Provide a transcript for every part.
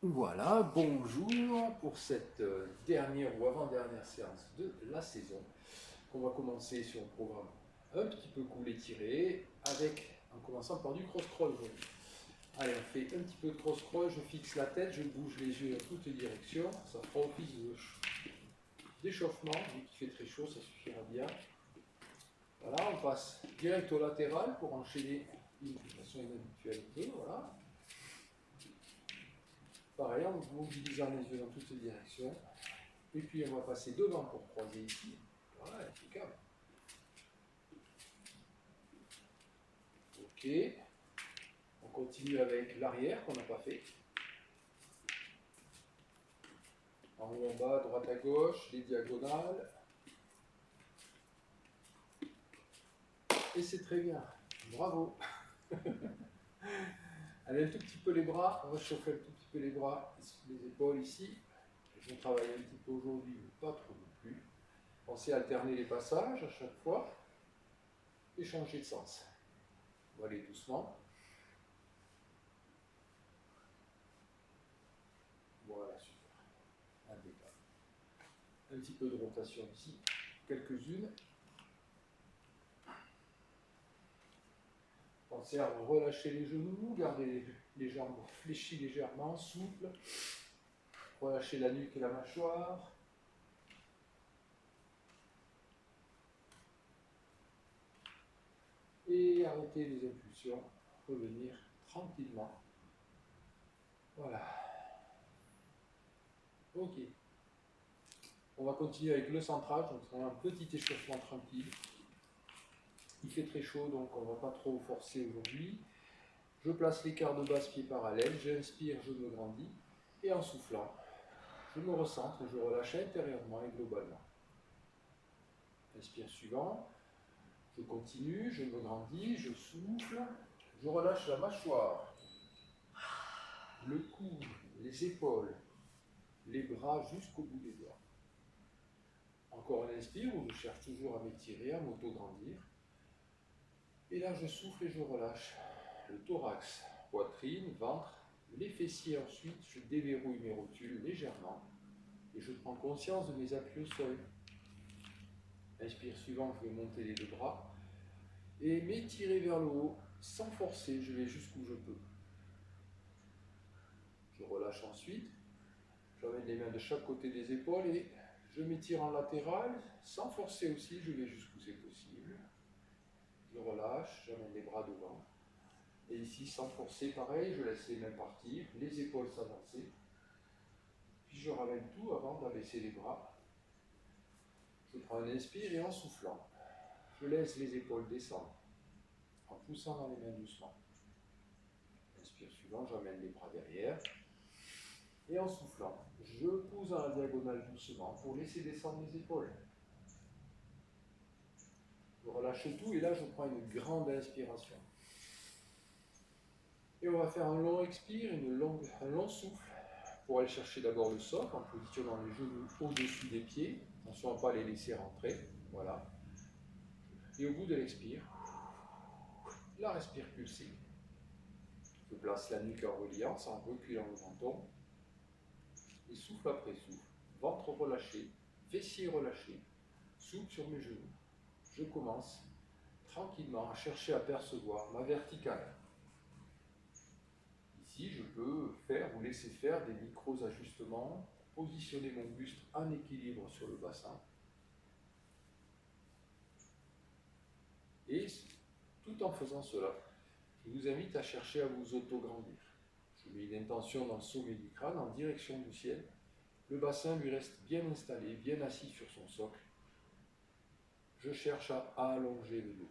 Voilà, bonjour pour cette dernière ou avant-dernière séance de la saison. On va commencer sur un programme un petit peu cool et tiré, en commençant par du cross-crawl aujourd'hui. Allez, on fait un petit peu de cross-crawl, je fixe la tête, je bouge les yeux dans toutes les directions, ça fera office d'échauffement, vu qu'il fait très chaud, ça suffira bien. Voilà, on passe direct au latéral pour enchaîner de façon inhabituelle un peu, voilà. Pareil, en mobilisant les yeux dans toutes les directions. Et puis on va passer devant pour croiser ici. Voilà, impeccable. Ok. On continue avec l'arrière qu'on n'a pas fait. En haut, en bas, droite à gauche, les diagonales. Et c'est très bien. Bravo. Allez, un tout petit peu les bras. On va chauffer un tout petit peu les bras, les épaules ici. Je travaille un petit peu aujourd'hui, mais pas trop non plus. Pensez à alterner les passages à chaque fois et changer de sens. On va aller doucement. Voilà, super. Impeccable. Un petit peu de rotation ici, quelques-unes. Pensez à relâcher les genoux, garder les jambes fléchies légèrement, souples. Relâchez la nuque et la mâchoire. Et arrêtez les impulsions. Revenir tranquillement. Voilà. Ok. On va continuer avec le centrage. Donc, c'est un petit échauffement tranquille. Il fait très chaud, donc on ne va pas trop forcer aujourd'hui. Je place l'écart de base pied parallèle. J'inspire, je me grandis. Et en soufflant, je me recentre et je relâche intérieurement et globalement. Inspire suivant. Je continue, je me grandis, je souffle, je relâche la mâchoire, le cou, les épaules, les bras jusqu'au bout des doigts. Encore un inspire où je cherche toujours à m'étirer, à m'auto-grandir. Et là, je souffle et je relâche le thorax, poitrine, ventre, les fessiers ensuite. Je déverrouille mes rotules légèrement et je prends conscience de mes appuis au sol. Inspire suivant, je vais monter les deux bras et m'étirer vers le haut sans forcer. Je vais jusqu'où je peux. Je relâche ensuite. J'amène les mains de chaque côté des épaules et je m'étire en latéral, sans forcer aussi, je vais jusqu'où c'est possible. Je relâche, j'amène les bras devant. Et ici, sans forcer, pareil, je laisse les mains partir, les épaules s'avancer. Puis je ramène tout avant d'abaisser les bras. Je prends un inspire et en soufflant, je laisse les épaules descendre, en poussant dans les mains doucement. Inspire suivant, j'amène les bras derrière. Et en soufflant, je pousse dans la diagonale doucement pour laisser descendre les épaules. Je relâche tout et là je prends une grande inspiration. Et on va faire un long expire, un long souffle pour aller chercher d'abord le socle en positionnant les genoux au-dessus des pieds. Attention à ne pas les laisser rentrer. Voilà. Et au bout de l'expire, la respire pulsée. Je place la nuque en reliance en reculant le menton. Et souffle après souffle. Ventre relâché, fessiers relâchés, souple sur mes genoux. Je commence tranquillement à chercher à percevoir ma verticale. Ici, je peux faire ou laisser faire des micros-ajustements, positionner mon buste en équilibre sur le bassin. Et tout en faisant cela, je vous invite à chercher à vous auto-grandir. Je mets une intention dans le sommet du crâne en direction du ciel. Le bassin lui reste bien installé, bien assis sur son socle. Je cherche à allonger le dos.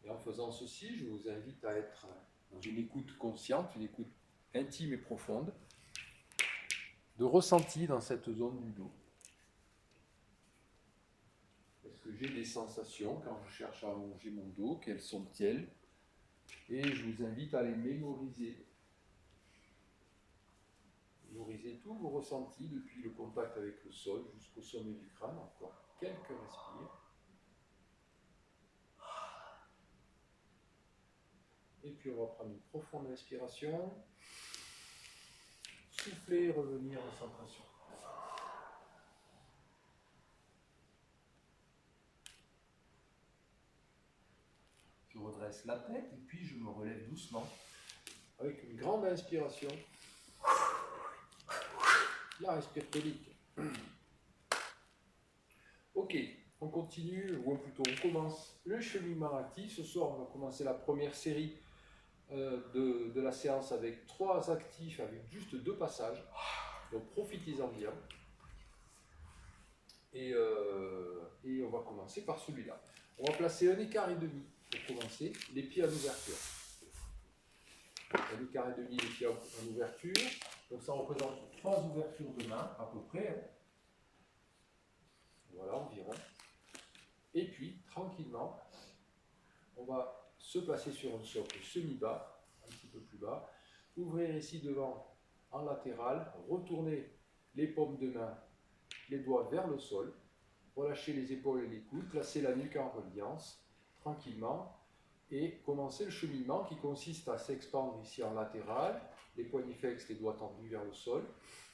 Et en faisant ceci, je vous invite à être dans une écoute consciente, une écoute intime et profonde, de ressenti dans cette zone du dos. Est-ce que j'ai des sensations quand je cherche à allonger mon dos? Quelles sont-elles? Et je vous invite à les mémoriser. Mémorisez tous vos ressentis depuis le contact avec le sol jusqu'au sommet du crâne. Encore quelques respires. Et puis on va prendre une profonde inspiration. souffler, revenir en centration. Je redresse la tête et puis je me relève doucement avec une grande inspiration. La respire tonique. Ok, on continue, ou plutôt on commence le cheminement actif. Ce soir, on va commencer la première série de la séance avec 3 actifs, avec juste 2 passages. Donc profitez-en bien. Et on va commencer par celui-là. On va placer 1,5 écart pour commencer, les pieds en ouverture. 1,5 écart les pieds en ouverture. Donc ça représente 3 ouvertures de main à peu près. Hein. Voilà, environ. Et puis, tranquillement, on va se placer sur un socle semi-bas, un petit peu plus bas. Ouvrir ici devant en latéral, retourner les paumes de main, les doigts vers le sol, relâcher les épaules et les coudes, placer la nuque en reliance, tranquillement, et commencer le cheminement qui consiste à s'expandre ici en latéral, les poignets flexes, les doigts tendus vers le sol.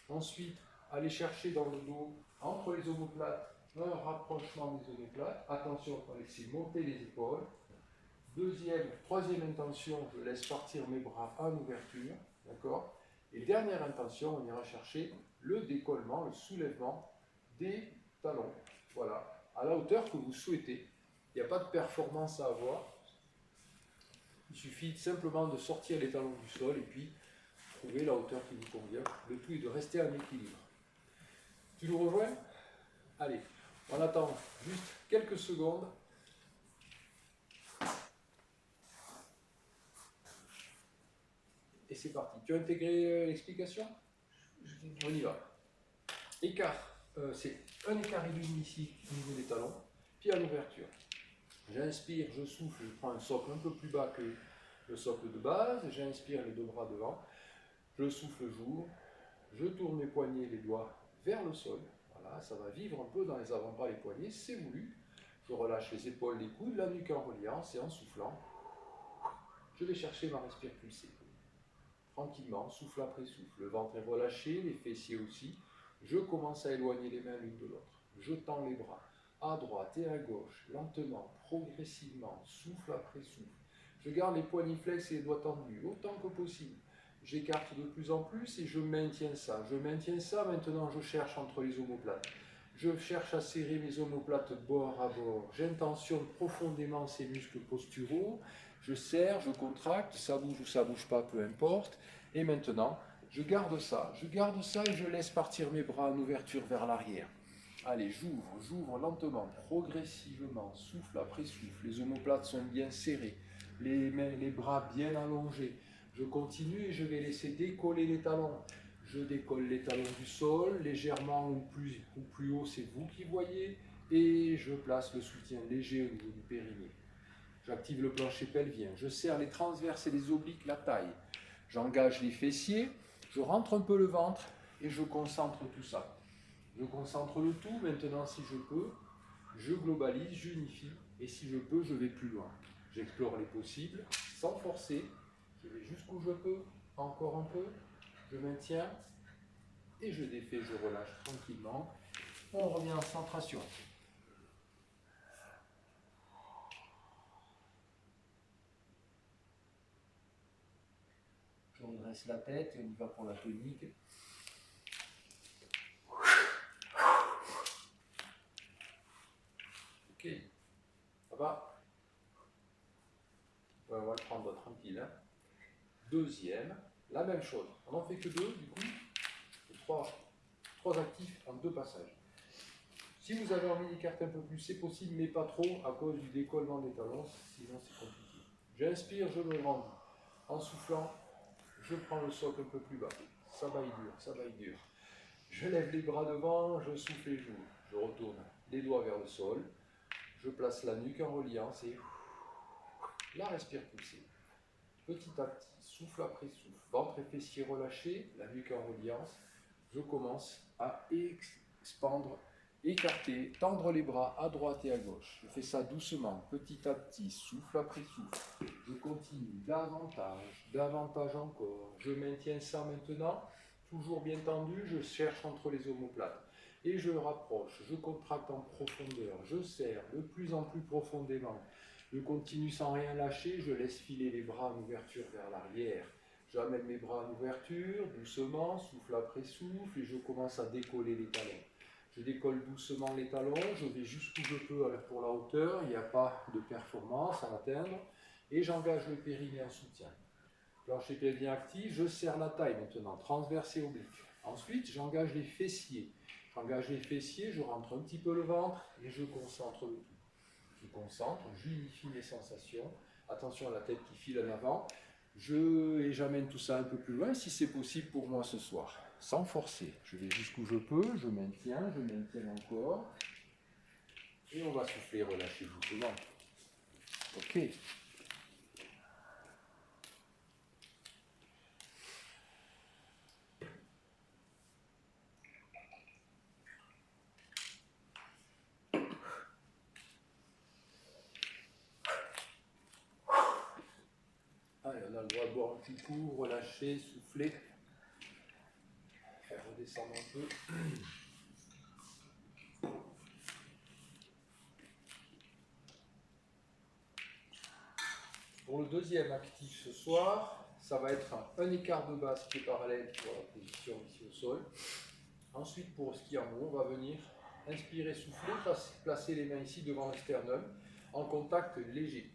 Ensuite, aller chercher dans le dos, entre les omoplates, un rapprochement des omoplates. Attention, on va laisser monter les épaules. Troisième intention, je laisse partir mes bras en ouverture, d'accord. Et dernière intention, on ira chercher le décollement, le soulèvement des talons, voilà, à la hauteur que vous souhaitez. Il n'y a pas de performance à avoir. Il suffit simplement de sortir les talons du sol et puis trouver la hauteur qui vous convient. Le tout est de rester en équilibre. Tu nous rejoins? Allez, on attend juste quelques secondes. Et c'est parti. Tu as intégré l'explication? On y va. Écart, c'est 1,5 écart ici au niveau des talons, puis à l'ouverture. J'inspire, je souffle, je prends un socle un peu plus bas que le socle de base. J'inspire les 2 bras devant. Je souffle, j'ouvre. Je tourne mes poignets, les doigts vers le sol. Voilà, ça va vivre un peu dans les avant-bras, les poignets, c'est voulu. Je relâche les épaules, les coudes, la nuque en reliance et en soufflant, je vais chercher ma respire pulsée. Tranquillement, souffle après souffle. Le ventre est relâché, les fessiers aussi. Je commence à éloigner les mains l'une de l'autre. Je tends les bras à droite et à gauche, lentement, progressivement, souffle après souffle. Je garde les poignets flexes et les doigts tendus, autant que possible. J'écarte de plus en plus et je maintiens ça. Je maintiens ça, maintenant je cherche entre les omoplates. Je cherche à serrer mes omoplates bord à bord. J'intentionne profondément ces muscles posturaux. Je serre, je contracte, ça bouge ou ça bouge pas, peu importe. Et maintenant, je garde ça et je laisse partir mes bras en ouverture vers l'arrière. Allez, j'ouvre lentement, progressivement, souffle après souffle. Les omoplates sont bien serrées, les mains, les bras bien allongés. Je continue et je vais laisser décoller les talons. Je décolle les talons du sol, légèrement ou plus haut, c'est vous qui voyez. Et je place le soutien léger au niveau du périnée. J'active le plancher pelvien. Je serre les transverses et les obliques, la taille. J'engage les fessiers. Je rentre un peu le ventre et je concentre tout ça. Je concentre le tout. Maintenant, si je peux, je globalise, j'unifie. Et si je peux, je vais plus loin. J'explore les possibles sans forcer. Je vais jusqu'où je peux, encore un peu. Je maintiens et je défais, je relâche tranquillement. On revient en centration. Je redresse la tête et on y va pour la tonique. Ok, ça va? Ouais, on va le prendre tranquille. Hein. Deuxième, la même chose. On n'en fait que 2, du coup, 3 actifs en 2 passages. Si vous avez envie d'écarter un peu plus, c'est possible, mais pas trop à cause du décollement des talons, sinon c'est compliqué. J'inspire, je me grandis. En soufflant, je prends le socle un peu plus bas. Ça baille dur, ça baille dur. Je lève les bras devant, je souffle et j'ouvre. Je retourne les doigts vers le sol. Je place la nuque en reliance et la respire pulsée. Petit à petit, souffle après souffle, ventre et fessiers relâchés, la nuque en reliance. Je commence à expandre, écarter, tendre les bras à droite et à gauche. Je fais ça doucement, petit à petit, souffle après souffle. Je continue davantage encore. Je maintiens ça maintenant. toujours bien tendu, je cherche entre les omoplates. Et je rapproche, je contracte en profondeur, je serre de plus en plus profondément. Je continue sans rien lâcher, je laisse filer les bras en ouverture vers l'arrière. J'amène mes bras en ouverture, doucement, souffle après souffle, et je commence à décoller les talons. Je décolle doucement les talons, je vais jusqu'où je peux pour la hauteur, il n'y a pas de performance à atteindre, et j'engage le périnée en soutien. Plancher pelvien actif, je serre la taille maintenant, transverse et oblique. Ensuite, j'engage les fessiers. J'engage les fessiers, je rentre un petit peu le ventre et je concentre le tout. Je concentre, j'unifie mes sensations. Attention à la tête qui file en avant. Et j'amène tout ça un peu plus loin, si c'est possible pour moi ce soir. Sans forcer. Je vais jusqu'où je peux, je maintiens encore. Et on va souffler, relâcher doucement. Ok. Allez, on a le droit de boire un petit coup, relâcher, souffler. Faire redescendre un peu. Pour le deuxième actif ce soir, ça va être un écart de base qui est parallèle pour la position ici au sol. Ensuite, pour ce qui est en haut, on va venir inspirer, souffler, placer les mains ici devant le sternum en contact léger.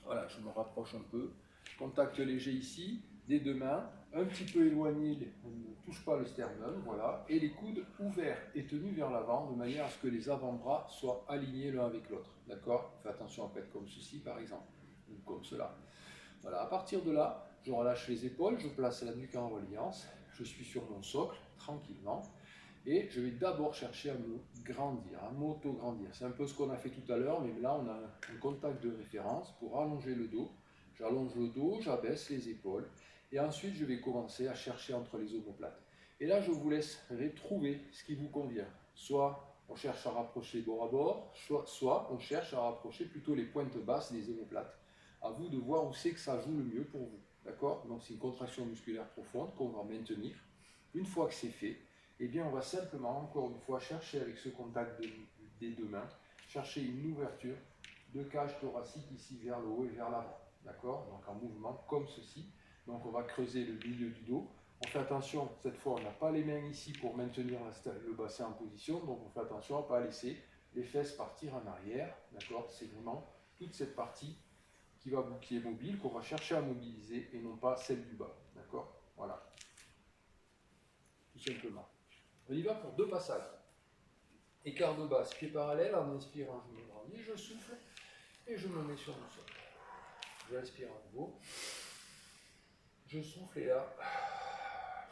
Voilà, je me rapproche un peu. Contact léger ici, des deux mains, un petit peu éloigné, on ne touche pas le sternum, voilà, et les coudes ouverts et tenus vers l'avant de manière à ce que les avant-bras soient alignés l'un avec l'autre. D'accord? Faites attention à ne pas être comme ceci par exemple, ou comme cela. Voilà, à partir de là, je relâche les épaules, je place la nuque en reliance, je suis sur mon socle, tranquillement, et je vais d'abord chercher à me grandir, à m'auto-grandir. C'est un peu ce qu'on a fait tout à l'heure, mais là on a un contact de référence pour allonger le dos. J'allonge le dos, j'abaisse les épaules, et ensuite je vais commencer à chercher entre les omoplates. Et là je vous laisserai trouver ce qui vous convient. Soit on cherche à rapprocher bord à bord, soit on cherche à rapprocher plutôt les pointes basses des omoplates. À vous de voir où c'est que ça joue le mieux pour vous. D'accord? Donc c'est une contraction musculaire profonde qu'on va maintenir. Une fois que c'est fait, eh bien on va simplement, encore une fois, chercher avec ce contact des deux mains, chercher une ouverture de cage thoracique ici vers le haut et vers l'avant. D'accord? Donc en mouvement comme ceci. Donc on va creuser le milieu du dos. On fait attention, cette fois on n'a pas les mains ici pour maintenir le bassin en position, donc on fait attention à ne pas laisser les fesses partir en arrière. D'accord? C'est vraiment toute cette partie qui est mobile, qu'on va chercher à mobiliser et non pas celle du bas. D'accord? Voilà. Tout simplement. On y va pour deux passages. Écart de base, pied parallèle, en inspirant, je me grandis, je souffle et je me mets sur le sol. J'inspire à nouveau. Je souffle et là,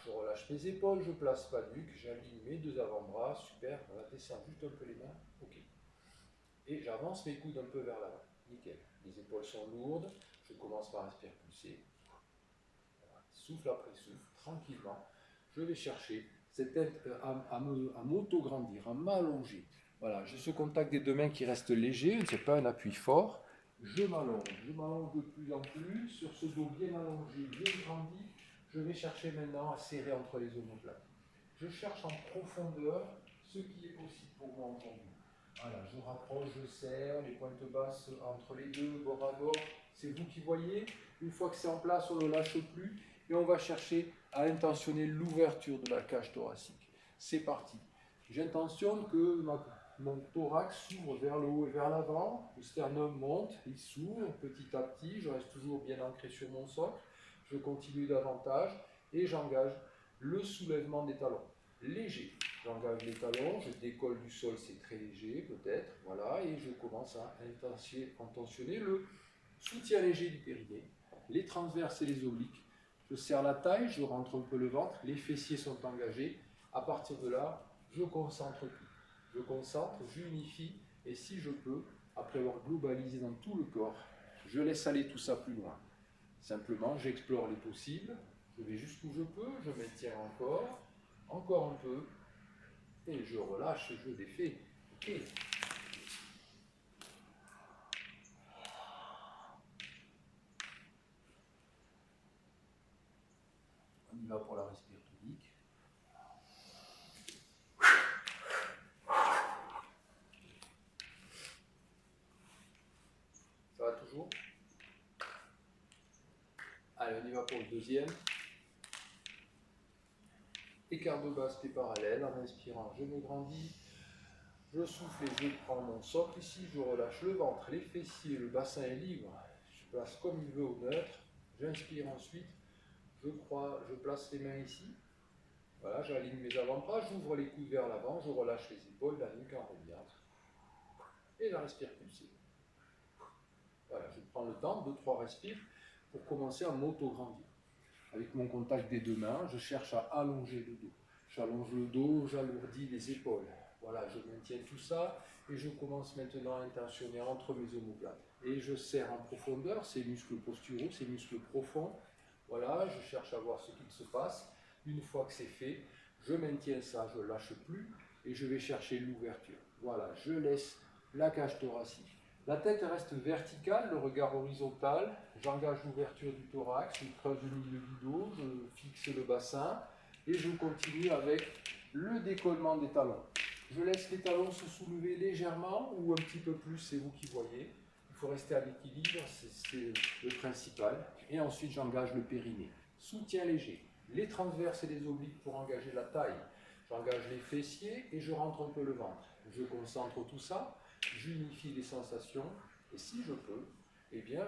je relâche mes épaules, je place ma nuque, j'aligne mes deux avant-bras, super, on va descendre juste un peu les mains, ok. Et j'avance mes coudes un peu vers l'avant, nickel. Les épaules sont lourdes, je commence par respirer pulser. Voilà. Souffle après souffle, tranquillement, je vais chercher à m'auto-grandir, à m'allonger. Voilà, j'ai ce contact des deux mains qui reste léger, ce n'est pas un appui fort. Je m'allonge de plus en plus, sur ce dos bien allongé, bien grandi, je vais chercher maintenant à serrer entre les omoplates. Je cherche en profondeur ce qui est possible pour moi aujourd'hui. Voilà, je rapproche, je serre, les pointes basses entre les deux, bord à bord, c'est vous qui voyez. Une fois que c'est en place, on ne lâche plus et on va chercher à intentionner l'ouverture de la cage thoracique. C'est parti. J'intentionne que mon thorax s'ouvre vers le haut et vers l'avant, le sternum monte, il s'ouvre petit à petit, je reste toujours bien ancré sur mon socle, je continue davantage et j'engage le soulèvement des talons. Léger, j'engage les talons, je décolle du sol, c'est très léger peut-être, voilà, et je commence à intentionner le soutien léger du périnée, les transverses et les obliques. Je serre la taille, je rentre un peu le ventre, les fessiers sont engagés. À partir de là, je concentre tout. Je concentre, j'unifie, et si je peux, après avoir globalisé dans tout le corps, je laisse aller tout ça plus loin. Simplement, j'explore les possibles, je vais jusqu'où je peux, je maintiens encore un peu, et je relâche, je défais. Ok. On y y va pour la respiration tonique. Ça va toujours? Allez, on y va pour le deuxième. Écart de base, pied parallèle. En inspirant, je me grandis. Je souffle et je prends mon socle ici. Je relâche le ventre, les fessiers, le bassin est libre. Je place comme il veut au neutre. J'inspire ensuite. Je place les mains ici. Voilà, j'aligne mes avant-bras. J'ouvre les coudes vers l'avant. Je relâche les épaules, la nuque en revient. Et la respire pulsée. Voilà, je prends le temps, 2-3 respires, pour commencer à m'auto-grandir. Avec mon contact des deux mains, je cherche à allonger le dos. J'allonge le dos, j'alourdis les épaules. Voilà, je maintiens tout ça et je commence maintenant à intentionner entre mes omoplates. Et je serre en profondeur ces muscles posturaux, ces muscles profonds. Voilà, je cherche à voir ce qu'il se passe. Une fois que c'est fait, je maintiens ça, je ne lâche plus et je vais chercher l'ouverture. Voilà, je laisse la cage thoracique. La tête reste verticale, le regard horizontal. J'engage l'ouverture du thorax, je creuse le milieu du dos, je fixe le bassin et je continue avec le décollement des talons. Je laisse les talons se soulever légèrement ou un petit peu plus, c'est vous qui voyez. Il faut rester à l'équilibre, c'est le principal. Et ensuite, j'engage le périnée. Soutien léger, les transverses et les obliques pour engager la taille. J'engage les fessiers et je rentre un peu le ventre. Je concentre tout ça. J'unifie les sensations et si je peux, eh bien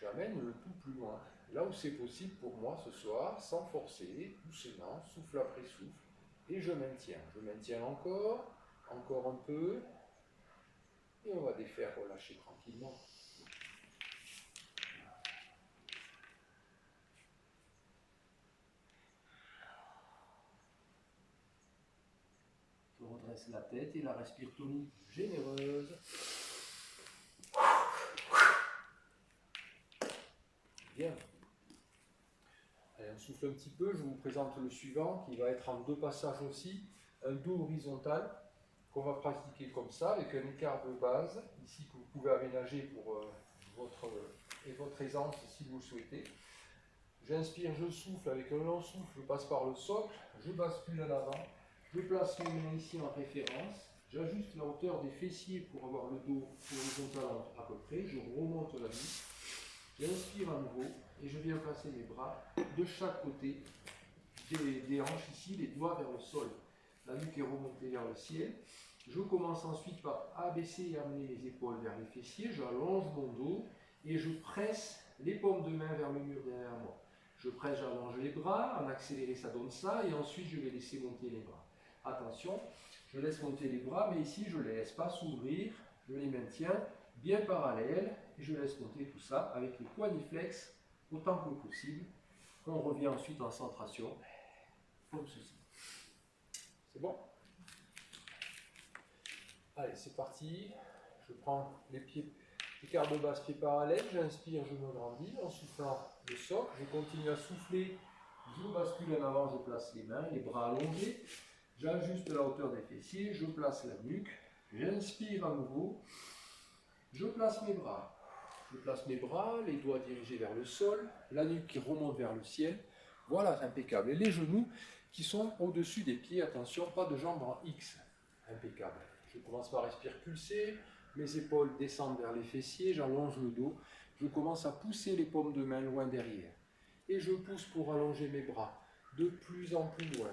j'amène le tout plus loin. Là où c'est possible pour moi ce soir, sans forcer, doucement, souffle après souffle, et je maintiens. Je maintiens encore un peu, et on va défaire, relâcher tranquillement. Je redresse la tête et la respire tonique généreuse. Bien. Allez, on souffle un petit peu, je vous présente le suivant qui va être en 2 passages aussi. Un dos horizontal qu'on va pratiquer comme ça avec un écart de base ici que vous pouvez aménager pour votre aisance si vous le souhaitez. J'inspire, je souffle avec un long souffle, je passe par le socle, je bascule en avant, je place mes mains ici en référence, j'ajuste la hauteur des fessiers pour avoir le dos horizontal à peu près, je remonte la nuque. J'inspire à nouveau et je viens placer mes bras de chaque côté des hanches ici, les doigts vers le sol. La nuque est remontée vers le ciel. Je commence ensuite par abaisser et amener les épaules vers les fessiers. J'allonge mon dos et je presse les paumes de main vers le mur derrière moi. Je presse, j'allonge les bras, en accéléré ça donne ça et ensuite je vais laisser monter les bras. Attention, je laisse monter les bras mais ici je ne les laisse pas s'ouvrir, je les maintiens bien parallèles et je laisse monter tout ça avec les poignets flex autant que possible. On revient ensuite en centration comme ceci. C'est bon? Allez, c'est parti. Je prends les pieds, écart de base, pieds parallèles. J'inspire, je me grandis. En soufflant le socle, je continue à souffler. Je bascule en avant, je place les mains, les bras allongés. J'ajuste la hauteur des fessiers, je place la nuque. J'inspire à nouveau. Je place mes bras. Je place mes bras, les doigts dirigés vers le sol, la nuque qui remonte vers le ciel. Voilà, impeccable. Et les genoux qui sont au-dessus des pieds. Attention, pas de jambes en X. Impeccable. Je commence par respirer pulser. Mes épaules descendent vers les fessiers. J'allonge le dos. Je commence à pousser les paumes de main loin derrière. Et je pousse pour allonger mes bras. De plus en plus loin.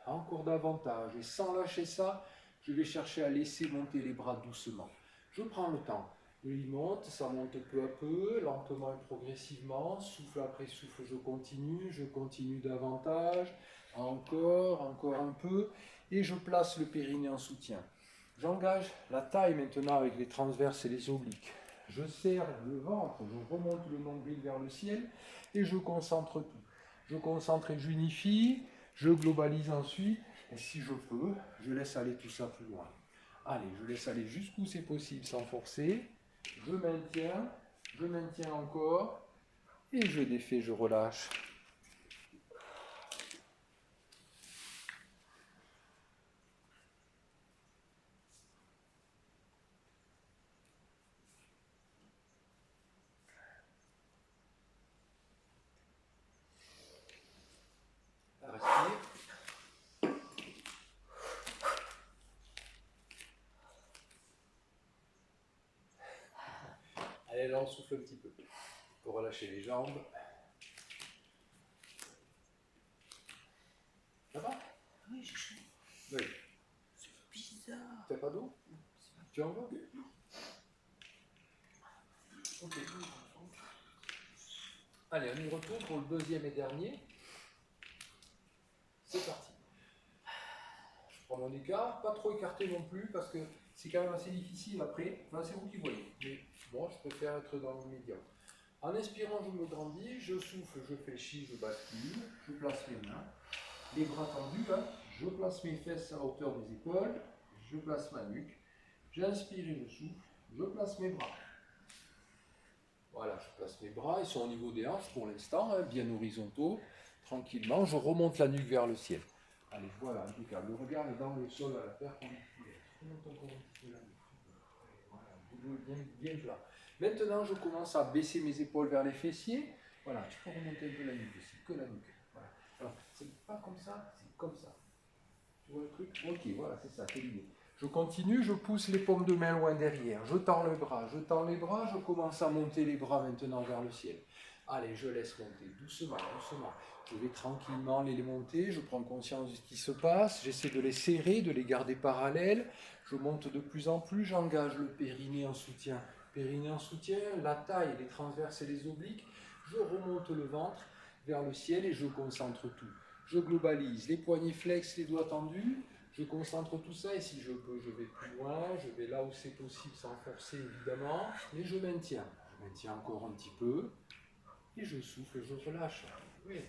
Encore davantage. Et sans lâcher ça, je vais chercher à laisser monter les bras doucement. Je prends le temps. Il monte, ça monte peu à peu, lentement et progressivement. Souffle après souffle, je continue davantage. Encore un peu. Et je place le périnée en soutien. J'engage la taille maintenant avec les transverses et les obliques. Je serre le ventre, je remonte le nombril vers le ciel et je concentre tout. Je concentre et j'unifie, je globalise ensuite et si je peux, je laisse aller tout ça plus loin. Allez, je laisse aller jusqu'où c'est possible sans forcer. Je maintiens encore et je défais, je relâche. souffle un petit peu. Pour relâcher les jambes. Ça va? Oui, j'ai chaud. Oui. C'est bizarre. T'as pas d'eau? Tu en veux? Ok. Allez, on y retourne pour le deuxième et dernier. C'est parti. Je prends mon écart, pas trop écarté non plus parce que c'est quand même assez difficile après. Enfin, c'est vous qui voyez. Mais bon, je préfère être dans l'immédiat. En inspirant, je me grandis, je souffle, je fléchis, je bascule, je place mes mains, les bras tendus, hein. Je place mes fesses à hauteur des épaules, je place ma nuque, j'inspire et je souffle, je place mes bras. Voilà, je place mes bras, ils sont au niveau des hanches pour l'instant, hein, bien horizontaux, tranquillement, je remonte la nuque vers le ciel. Allez, voilà, impeccable. Le regard est dans le sol à la perpendiculaire. Je remonte encore un petit peu la nuque. Voilà, bien plat. Maintenant, je commence à baisser mes épaules vers les fessiers. Voilà, tu peux remonter un peu la nuque aussi, que la nuque. Voilà. Alors, c'est pas comme ça, c'est comme ça. Tu vois le truc? Ok, voilà, c'est ça, c'est l'idée. Je continue, je pousse les paumes de main loin derrière. Je tends le bras, je tends les bras, je commence à monter les bras maintenant vers le ciel. Allez, je laisse monter, doucement, doucement. Je vais tranquillement les monter, je prends conscience de ce qui se passe, j'essaie de les serrer, de les garder parallèles. Je monte de plus en plus, j'engage le périnée en soutien. Périnée en soutien, la taille, les transverses et les obliques. Je remonte le ventre vers le ciel et je concentre tout. Je globalise, les poignets flex, les doigts tendus. Je concentre tout ça et si je peux, je vais plus loin. Je vais là où c'est possible sans forcer évidemment. Et je maintiens. Je maintiens encore un petit peu. Et je souffle, je relâche. Oui.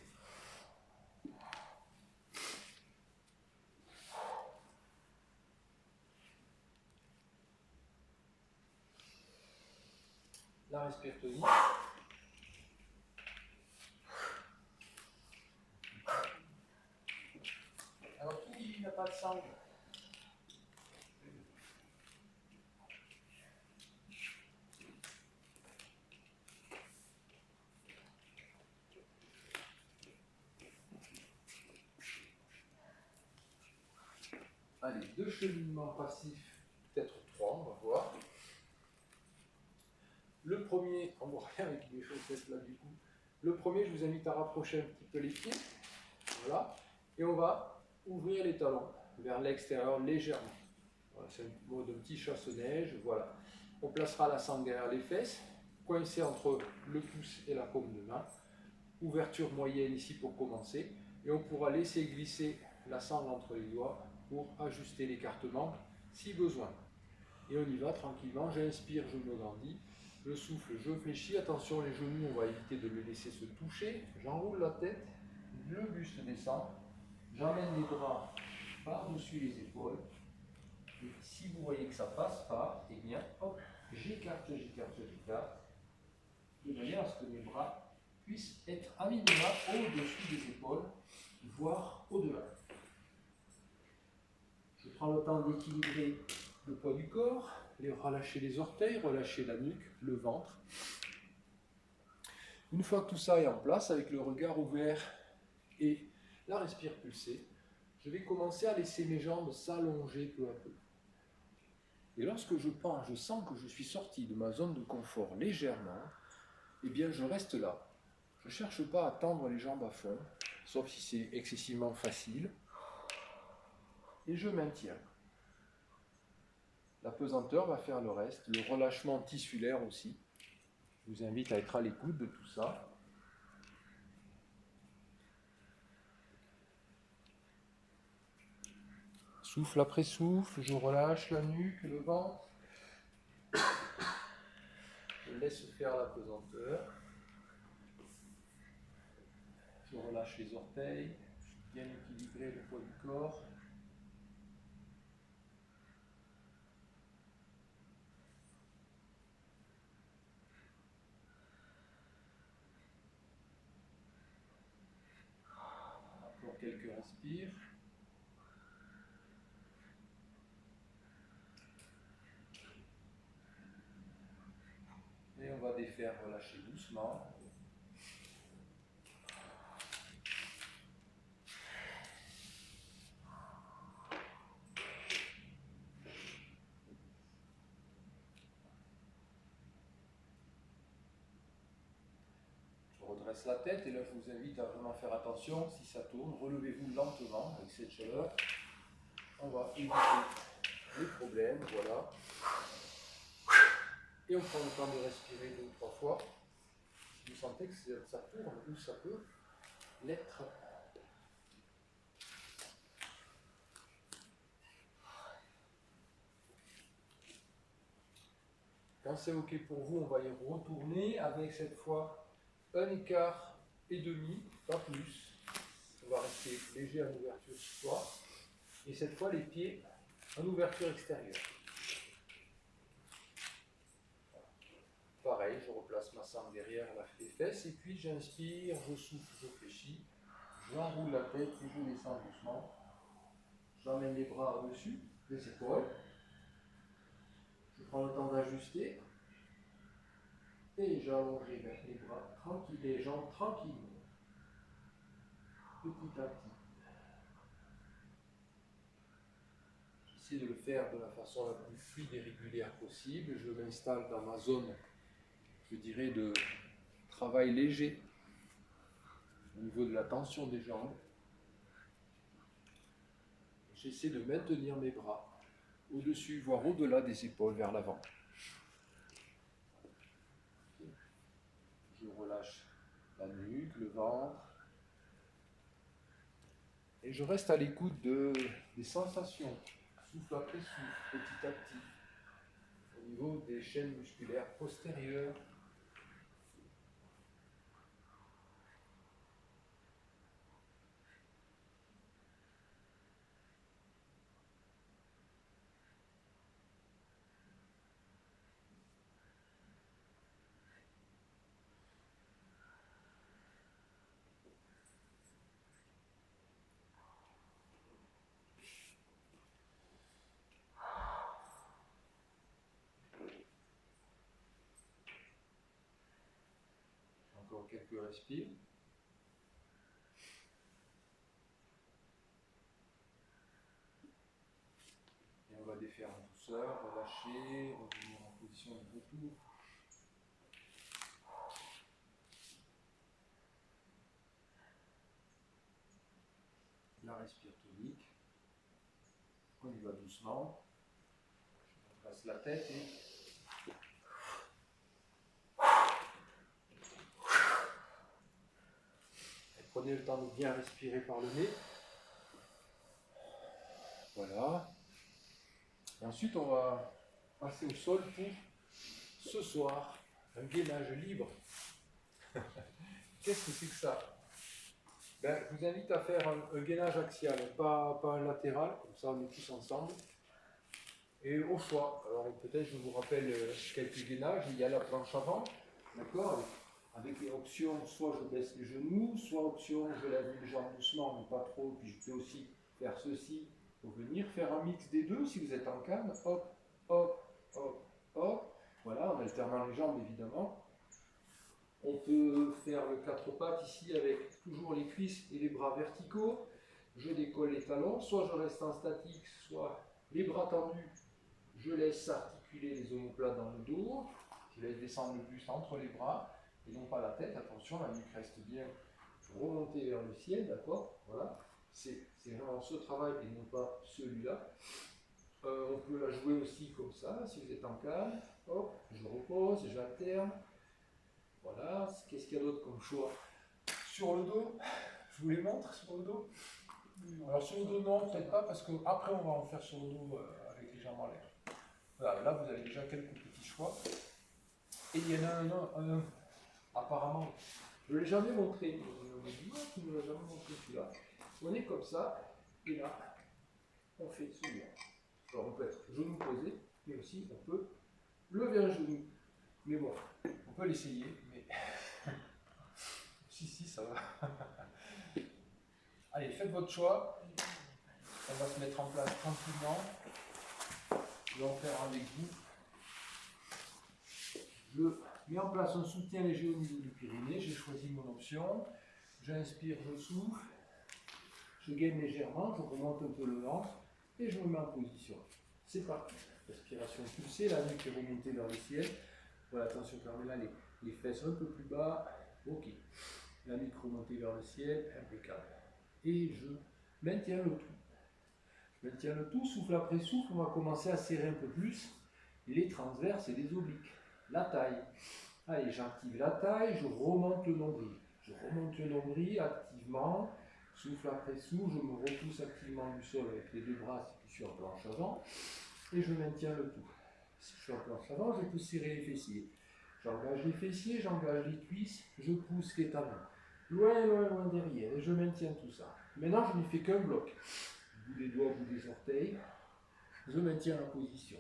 La respire-tenue. Alors qui dit qu'il n'y a pas de sang? Allez, 2 cheminements passifs, peut-être 3, on va voir. Le premier, on voit rien avec mes chaussettes là du coup. Le premier, je vous invite à rapprocher un petit peu les pieds. Voilà. Et on va ouvrir les talons vers l'extérieur légèrement. Voilà, c'est un mode de petit chasse-neige. Voilà. On placera la sangle derrière les fesses, coincé entre le pouce et la paume de main. Ouverture moyenne ici pour commencer. Et on pourra laisser glisser la sangle entre les doigts pour ajuster l'écartement si besoin. Et on y va tranquillement. J'inspire, je me grandis. Je souffle, je fléchis. Attention, les genoux, on va éviter de les laisser se toucher. J'enroule la tête, le buste descend. J'emmène les bras par-dessus les épaules. Et si vous voyez que ça ne passe pas, eh bien, hop, j'écarte, de manière à ce que mes bras puissent être à minima au-dessus des épaules, voire au-delà. Je prends le temps d'équilibrer le poids du corps, relâcher les orteils, relâcher la nuque, le ventre. Une fois que tout ça est en place, avec le regard ouvert et la respire pulsée, je vais commencer à laisser mes jambes s'allonger peu à peu. Et lorsque je pense, je sens que je suis sorti de ma zone de confort légèrement, eh bien je reste là. Je ne cherche pas à tendre les jambes à fond, sauf si c'est excessivement facile. Et je maintiens. La pesanteur va faire le reste, le relâchement tissulaire aussi. Je vous invite à être à l'écoute de tout ça. Souffle après souffle, je relâche la nuque, le ventre. Je laisse faire la pesanteur. Je relâche les orteils, bien équilibrer le poids du corps. Encore quelques respires. Et on va défaire, relâcher doucement. dresse la tête et là je vous invite à vraiment faire attention. Si ça tourne, relevez-vous lentement avec cette chaleur. On va éviter les problèmes, voilà. Et on prend le temps de respirer 2 ou 3 fois. Si vous sentez que ça tourne ou ça peut l'être. Quand c'est OK pour vous, on va y retourner avec cette fois un écart et demi, pas plus. On va rester léger en ouverture ce soir. Et cette fois, les pieds en ouverture extérieure. Pareil, je replace ma sangle derrière les fesses et puis j'inspire, je souffle, je fléchis. J'enroule la tête et je descends doucement. J'emmène les bras au-dessus des épaules. Je prends le temps d'ajuster. Et j'allonge les bras tranquilles, les jambes tranquillement. Petit à petit. J'essaie de le faire de la façon la plus fluide et régulière possible. Je m'installe dans ma zone, je dirais, de travail léger au niveau de la tension des jambes. J'essaie de maintenir mes bras au-dessus, voire au-delà des épaules, vers l'avant. Je relâche la nuque, le ventre. Et je reste à l'écoute des sensations, souffle après souffle, petit à petit, au niveau des chaînes musculaires postérieures. Encore quelques respires. Et on va défaire en douceur, relâcher, revenir en position de retour. La respire tonique. On y va doucement. Je passe la tête et prenez le temps de bien respirer par le nez. Voilà. Et ensuite, on va passer au sol pour ce soir un gainage libre. Qu'est-ce que c'est que ça? Je vous invite à faire un gainage axial, pas un latéral, comme ça on est tous ensemble. Et au choix. Alors peut-être je vous rappelle quelques gainages. Il y a la planche avant, d'accord, avec les options, soit je baisse les genoux, soit option je lève les jambes doucement, mais pas trop. Puis je peux aussi faire ceci pour venir faire un mix des deux si vous êtes en calme. Hop, hop, hop, hop. Voilà, en alternant les jambes évidemment. On peut faire le 4 pattes ici avec toujours les cuisses et les bras verticaux. Je décolle les talons, soit je reste en statique, soit les bras tendus. Je laisse articuler les omoplates dans le dos. Je laisse descendre le buste entre les bras et non pas la tête. Attention, la nuque reste bien remontée vers le ciel, d'accord? Voilà. C'est vraiment ce travail et non pas celui-là. On peut la jouer aussi comme ça, si vous êtes en calme. Hop, je repose, j'alterne. Voilà, qu'est-ce qu'il y a d'autre comme choix? Sur le dos, je vous les montre sur le dos. Alors sur le dos, non, peut-être pas, parce qu'après on va en faire sur le dos avec les jambes en l'air. Voilà, là vous avez déjà quelques petits choix. Et il y en a un apparemment, je ne l'ai jamais montré, tu ne l'as jamais montré celui-là. On est comme ça, et là, on fait celui-là. Alors on peut être genou posé, mais aussi on peut lever un genou. Mais bon, on peut l'essayer, mais si, ça va. Allez, faites votre choix. On va se mettre en place tranquillement. Je vais en faire avec vous. Je mets en place un soutien léger au niveau du périnée. J'ai choisi mon option. J'inspire, je souffle. Je gaine légèrement, je remonte un peu le ventre et je me mets en position. C'est parti. Respiration pulsée, la nuque est remontée vers le ciel. Voilà, attention, fermez là les fesses un peu plus bas. Ok. la micro montée vers le ciel, impeccable. Et je maintiens le tout. Je maintiens le tout, souffle après souffle, on va commencer à serrer un peu plus les transverses et les obliques. La taille. Allez, j'active la taille, je remonte le nombril. Je remonte le nombril activement, souffle après souffle, je me repousse activement du sol avec les deux bras si je suis en planche avant, et je maintiens le tout. Si je suis en planche avant, je peux serrer les fessiers. J'engage les fessiers, j'engage les cuisses, je pousse les talons. Loin, loin, loin derrière, et je maintiens tout ça. Maintenant, je ne fais qu'un bloc. Bout des doigts, bout des orteils, je maintiens la position.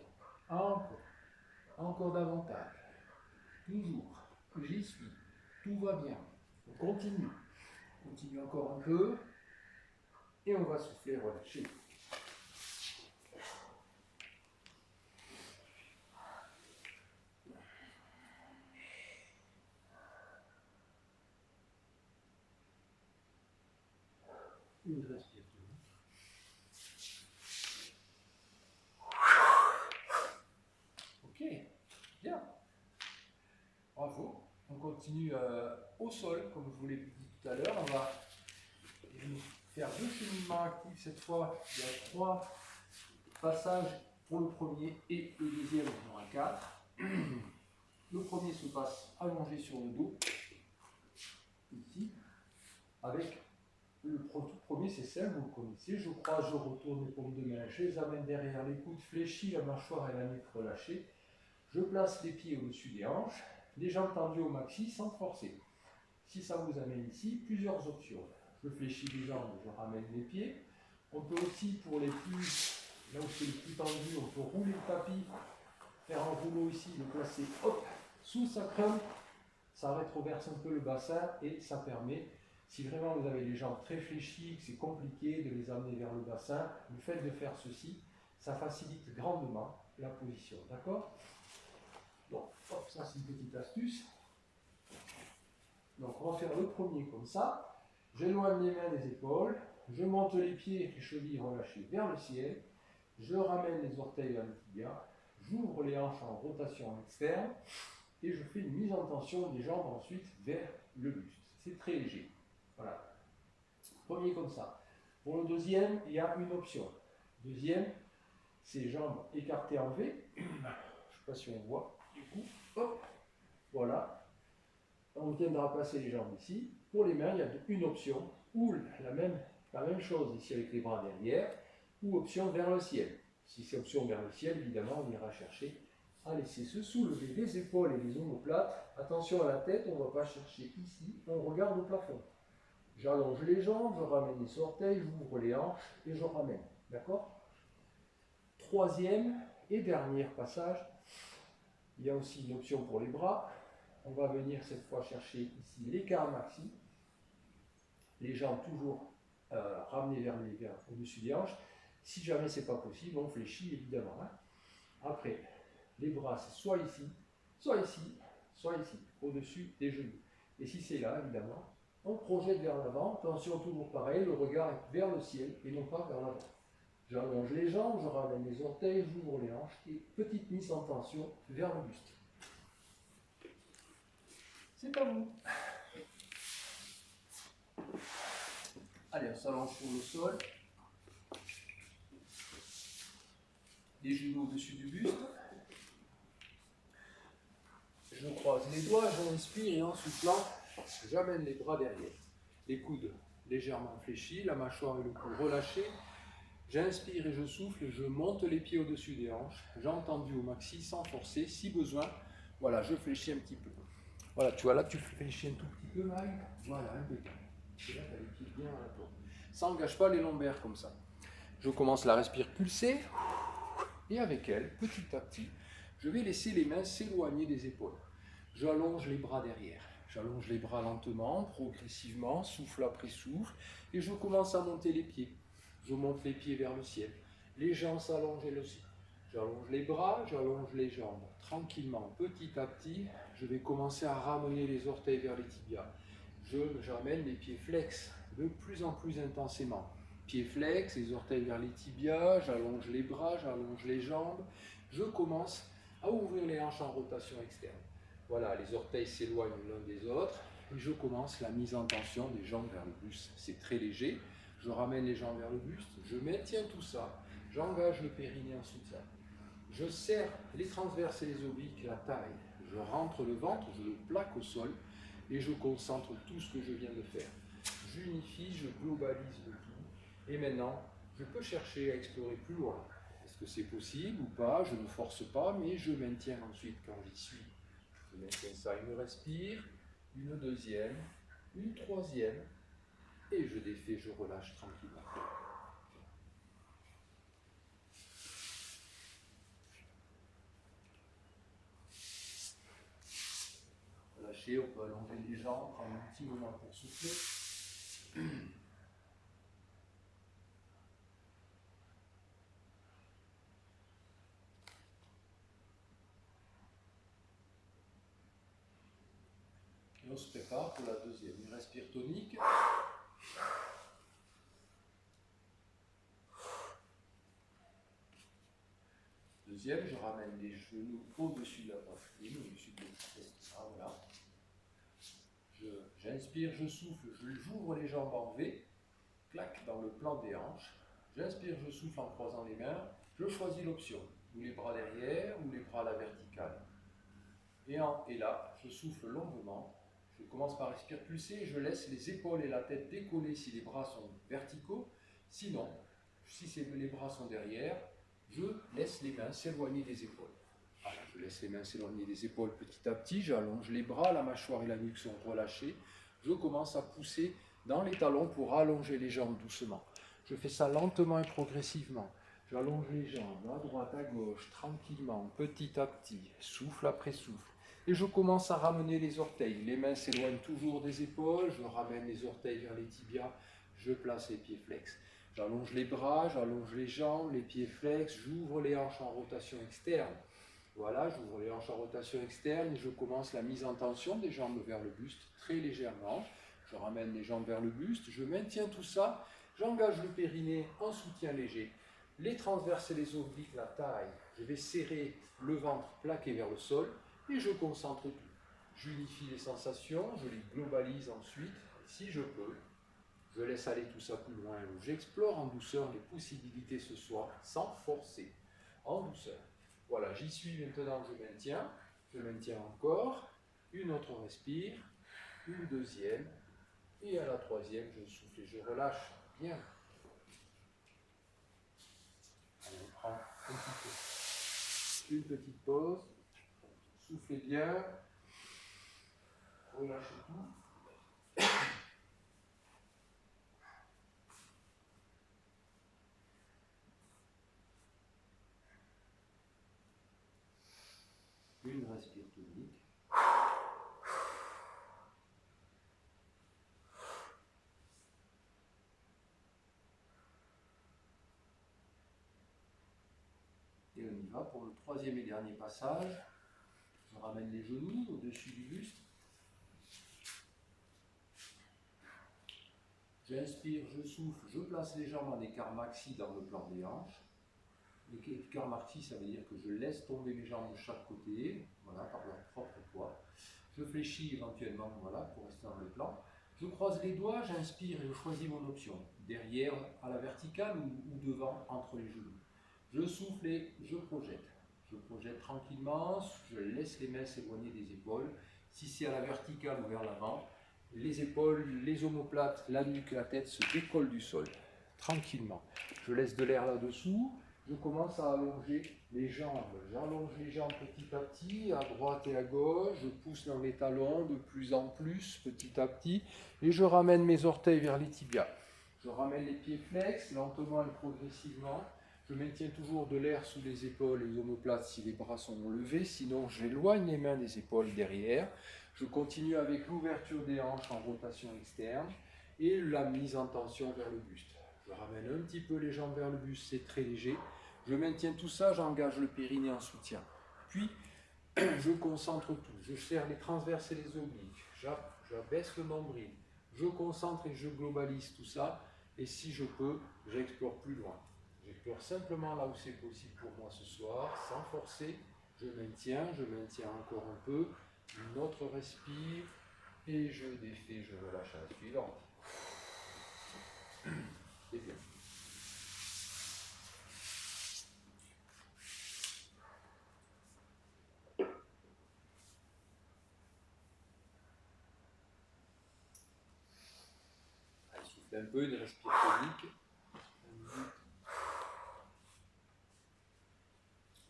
Encore davantage. Toujours, j'y suis, tout va bien. On continue. On continue encore un peu, et on va souffler, relâcher. Une respiration. Ok, bien. Bravo. On continue au sol, comme je vous l'ai dit tout à l'heure. On va faire deux cheminements actifs cette fois. Il y a 3 passages pour le premier et le deuxième, il y en aura 4. Le premier se passe allongé sur le dos, ici, avec le tout premier, c'est simple, vous le connaissez. Je crois, je retourne les paumes de main, je les amène derrière les coudes fléchis, la mâchoire et la nuque relâchée. Je place les pieds au-dessus des hanches, les jambes tendues au maxi sans forcer. Si ça vous amène ici, plusieurs options. Je fléchis les jambes, je ramène les pieds. On peut aussi, pour les plus, là où c'est le plus tendu, on peut rouler le tapis, faire un rouleau ici, le placer, hop, sous sa crème. Ça rétroverse un peu le bassin et ça permet, si vraiment vous avez les jambes très fléchies, que c'est compliqué de les amener vers le bassin, le fait de faire ceci, ça facilite grandement la position, d'accord? Donc, hop, ça c'est une petite astuce. Donc, on va faire le premier comme ça. J'éloigne les mains des épaules, je monte les pieds, les chevilles relâchées vers le ciel, je ramène les orteils vers le tibia, j'ouvre les hanches en rotation externe, et je fais une mise en tension des jambes ensuite vers le buste. C'est très léger. Voilà. Premier comme ça. Pour le deuxième, il y a une option. Deuxième, c'est jambes écartées en V. Je ne sais pas si on voit. Du coup, hop, voilà. On viendra placer les jambes ici. Pour les mains, il y a une option, ou la même chose ici avec les bras derrière, ou option vers le ciel. Si c'est option vers le ciel, évidemment, on ira chercher à laisser se soulever les épaules et les omoplates. Attention à la tête, on ne va pas chercher ici, on regarde au plafond. J'allonge les jambes, je ramène les orteils, j'ouvre les hanches et je ramène. D'accord? Troisième et dernier passage, il y a aussi une option pour les bras. On va venir cette fois chercher ici l'écart maxi. Les jambes toujours ramenées vers au-dessus des hanches. Si jamais ce n'est pas possible, on fléchit évidemment. Hein. Après, les bras, c'est soit ici, soit ici, au-dessus des genoux. Et si c'est là, évidemment, on projette vers l'avant. Attention, toujours pareil, le regard est vers le ciel et non pas vers l'avant. J'allonge les jambes, je ramène les orteils, j'ouvre les hanches et petite mise en tension vers le buste. C'est à vous. Allez, on s'allonge sur le sol. Les genoux au-dessus du buste. Je croise les doigts, j'inspire et en soufflant, j'amène les bras derrière. Les coudes légèrement fléchis, la mâchoire et le cou relâchés. J'inspire et je souffle, je monte les pieds au-dessus des hanches. Jambes tendues au maxi sans forcer, si besoin. Voilà, je fléchis un petit peu. Voilà, tu vois là, tu fléchis un tout petit peu, Marie. Voilà, impeccable. Et là, tu as les pieds bien à la porte. Ça n'engage pas les lombaires comme ça. Je commence la respire pulsée. Et avec elle, petit à petit, je vais laisser les mains s'éloigner des épaules. J'allonge les bras derrière. J'allonge les bras lentement, progressivement, souffle après souffle. Et je commence à monter les pieds. Je monte les pieds vers le ciel. Les jambes s'allongent elles aussi. J'allonge les bras, j'allonge les jambes. Tranquillement, petit à petit, je vais commencer à ramener les orteils vers les tibias. J'amène les pieds flex de plus en plus intensément. Pieds flex, les orteils vers les tibias, j'allonge les bras, j'allonge les jambes. Je commence à ouvrir les hanches en rotation externe. Voilà, les orteils s'éloignent l'un des autres. Et je commence la mise en tension des jambes vers le buste. C'est très léger. Je ramène les jambes vers le buste. Je maintiens tout ça. J'engage le périnée en soutien. Je serre les transverses et les obliques, la taille. Je rentre le ventre, je le plaque au sol et je concentre tout ce que je viens de faire. J'unifie, je globalise le tout. Et maintenant, je peux chercher à explorer plus loin. Est-ce que c'est possible ou pas? Je ne force pas, mais je maintiens ensuite quand j'y suis. Je maintiens ça, une respire, une deuxième, une troisième, et je défais, je relâche tranquillement. Lâcher, on peut allonger les jambes, prendre un petit moment pour souffler. Et on se prépare pour la deuxième. Une respire tonique. Deuxième, je ramène les genoux au-dessus de la poitrine, au-dessus de l'estomac, voilà. J'inspire, je souffle, j'ouvre les jambes en V, claque dans le plan des hanches. J'inspire, je souffle en croisant les mains. Je choisis l'option, ou les bras derrière, ou les bras à la verticale. Et là, je souffle longuement. Je commence par respirer pulser, je laisse les épaules et la tête décoller si les bras sont verticaux. Sinon, si les bras sont derrière, je laisse les mains s'éloigner des épaules. Alors, je laisse les mains s'éloigner des épaules petit à petit, j'allonge les bras, la mâchoire et la nuque sont relâchées. Je commence à pousser dans les talons pour allonger les jambes doucement. Je fais ça lentement et progressivement. J'allonge les jambes à droite, à gauche, tranquillement, petit à petit, souffle après souffle. Et je commence à ramener les orteils. Les mains s'éloignent toujours des épaules, je ramène les orteils vers les tibias, je place les pieds flex. J'allonge les bras, j'allonge les jambes, les pieds flex, j'ouvre les hanches en rotation externe. Voilà, j'ouvre les hanches en rotation externe et je commence la mise en tension des jambes vers le buste, très légèrement. Je ramène les jambes vers le buste, je maintiens tout ça, j'engage le périnée en soutien léger. Les transverses et les obliques, la taille, je vais serrer le ventre plaqué vers le sol et je concentre tout. J'unifie les sensations, je les globalise ensuite, si je peux. Je laisse aller tout ça plus loin. J'explore en douceur les possibilités ce soir, sans forcer, en douceur. Voilà, j'y suis maintenant, je maintiens encore, une autre respire, une deuxième, et à la troisième, je souffle et je relâche bien. Allez, on prend une petite pause, soufflez bien, relâchez tout. Une respire tonique. Et on y va pour le troisième et dernier passage. Je ramène les genoux au-dessus du buste. J'inspire, je souffle, je place les jambes en écart maxi dans le plan des hanches. L'écart maxi, ça veut dire que je laisse tomber mes jambes de chaque côté, voilà, par leur propre poids. Je fléchis éventuellement, voilà, pour rester dans le plan. Je croise les doigts, j'inspire et je choisis mon option. Derrière, à la verticale ou devant, entre les genoux. Je souffle et je projette. Je projette tranquillement, je laisse les mains s'éloigner des épaules. Si c'est à la verticale ou vers l'avant, les épaules, les omoplates, la nuque, la tête se décollent du sol, tranquillement. Je laisse de l'air là-dessous, je commence à allonger les jambes. J'allonge les jambes petit à petit, à droite et à gauche, je pousse dans les talons de plus en plus, petit à petit, et je ramène mes orteils vers les tibias. Je ramène les pieds flex, lentement et progressivement. Je maintiens toujours de l'air sous les épaules et les omoplates si les bras sont levés, sinon j'éloigne les mains des épaules derrière. Je continue avec l'ouverture des hanches en rotation externe et la mise en tension vers le buste. Je ramène un petit peu les jambes vers le buste, c'est très léger. Je maintiens tout ça, j'engage le périnée en soutien. Puis, je concentre tout. Je serre les transverses et les obliques. J'abaisse le nombril. Je concentre et je globalise tout ça. Et si je peux, j'explore plus loin. J'explore simplement là où c'est possible pour moi ce soir, sans forcer. Je maintiens encore un peu. Une autre respire Et je défais, je relâche à la suivante. Et bien. Allez, souffle un peu, une respire tonique.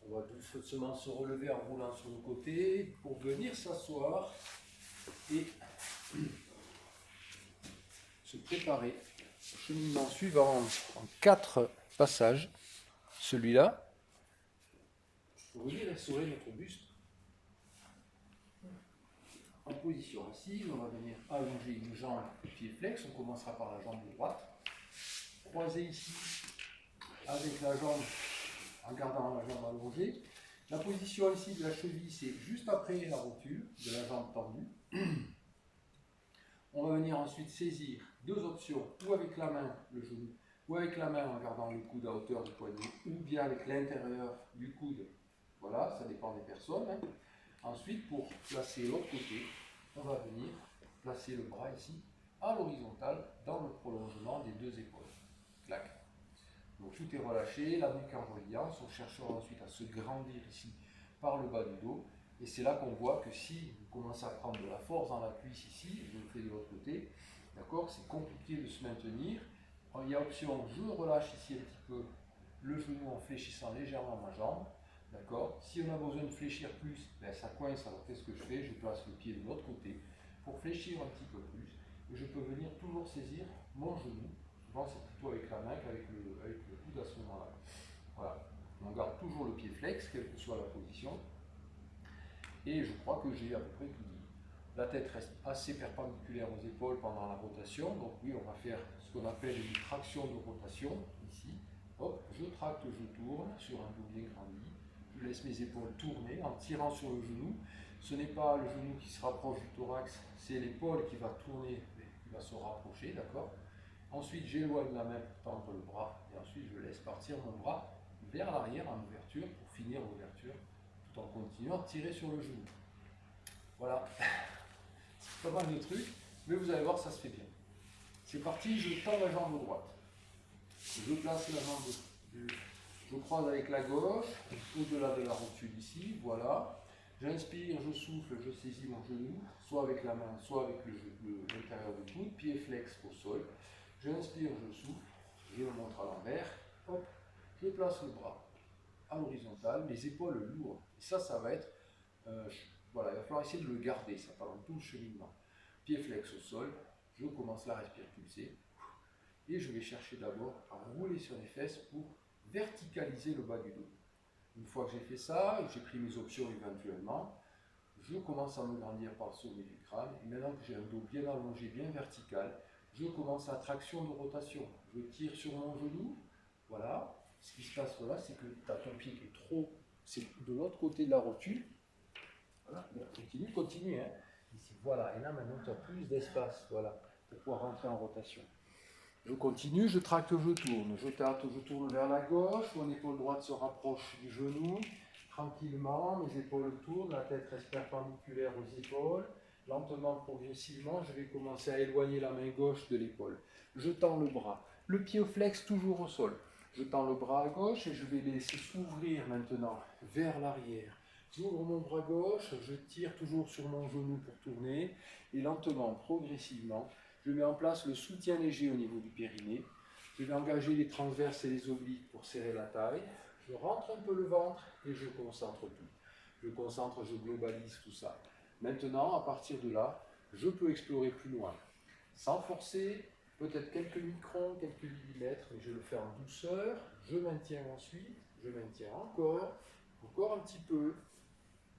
On va doucement se relever en roulant sur le côté pour venir s'asseoir et se préparer au cheminement suivant en 4 passages. Celui-là, pour venir restaurer notre buste en position assise. On va venir allonger une jambe, pied flex. On commencera par la jambe droite. Croiser ici avec la jambe en gardant la jambe allongée. La position ici de la cheville, c'est juste après la rotule de la jambe tendue. On va venir ensuite saisir 2 options, ou avec la main, le genou, ou avec la main en gardant le coude à hauteur du poignet, ou bien avec l'intérieur du coude. Voilà, ça dépend des personnes. Hein. Ensuite, pour placer l'autre côté, on va venir placer le bras ici, à l'horizontale, dans le prolongement des 2 épaules. Clac. Donc tout est relâché, la nuque en reliance. On cherchera ensuite à se grandir ici par le bas du dos. Et c'est là qu'on voit que si vous commencez à prendre de la force dans la cuisse ici, je le fais de l'autre côté, d'accord, c'est compliqué de se maintenir. Alors, il y a option, je relâche ici un petit peu le genou en fléchissant légèrement ma jambe, d'accord. Si on a besoin de fléchir plus, ben ça coince, alors qu'est-ce que je fais? Je place le pied de l'autre côté pour fléchir un petit peu plus. Et je peux venir toujours saisir mon genou. Souvent c'est plutôt avec la main qu'avec le coude à ce moment-là. Voilà. On garde toujours le pied flex, quelle que soit la position. Et je crois que j'ai à peu près tout dit. La tête reste assez perpendiculaire aux épaules pendant la rotation. Donc oui, on va faire ce qu'on appelle une traction de rotation, ici. Hop, je tracte, je tourne sur un dos bien grandi. Je laisse mes épaules tourner en tirant sur le genou. Ce n'est pas le genou qui se rapproche du thorax, c'est l'épaule qui va tourner, qui va se rapprocher, d'accord. Ensuite, j'éloigne la main pour tendre le bras. Et ensuite, je laisse partir mon bras vers l'arrière en ouverture pour finir l'ouverture, tout en continuant de tirer sur le genou. Voilà, c'est pas mal de trucs, mais vous allez voir, ça se fait bien. C'est parti, je tends la jambe droite. Je place la jambe, je croise avec la gauche, au-delà de la rotule ici, voilà. J'inspire, je souffle, je saisis mon genou, soit avec la main, soit avec l'intérieur du coude, pied flex au sol. J'inspire, je souffle, je le montre à l'envers, hop, je place le bras à l'horizontale, les épaules lourdes. Et ça va être, voilà, il va falloir essayer de le garder, ça pendant tout le cheminement. Pied flex au sol, je commence la respire pulsée, et je vais chercher d'abord à rouler sur les fesses pour verticaliser le bas du dos. Une fois que j'ai fait ça, et j'ai pris mes options éventuellement, je commence à me grandir par le sommet du crâne, et maintenant que j'ai un dos bien allongé, bien vertical, je commence la traction de rotation. Je tire sur mon genou, voilà. Ce qui se passe là, c'est que tu as ton pied qui est trop, c'est de l'autre côté de la rotule. Voilà, continue, hein. Ici, voilà, et là maintenant tu as plus d'espace, voilà, pour pouvoir rentrer en rotation. Je continue, je tracte, je tourne. Je tâte, je tourne vers la gauche, mon épaule droite se rapproche du genou. Tranquillement, mes épaules tournent, la tête reste perpendiculaire aux épaules. Lentement, progressivement, je vais commencer à éloigner la main gauche de l'épaule. Je tends le bras. Le pied au flex toujours au sol. Je tends le bras à gauche et je vais laisser s'ouvrir maintenant vers l'arrière. J'ouvre mon bras gauche, je tire toujours sur mon genou pour tourner. Et lentement, progressivement, je mets en place le soutien léger au niveau du périnée. Je vais engager les transverses et les obliques pour serrer la taille. Je rentre un peu le ventre et je concentre tout. Je concentre, je globalise tout ça. Maintenant, à partir de là, je peux explorer plus loin. Sans forcer, peut-être quelques microns, quelques millimètres, mais je vais le faire en douceur. Je maintiens ensuite, je maintiens encore un petit peu.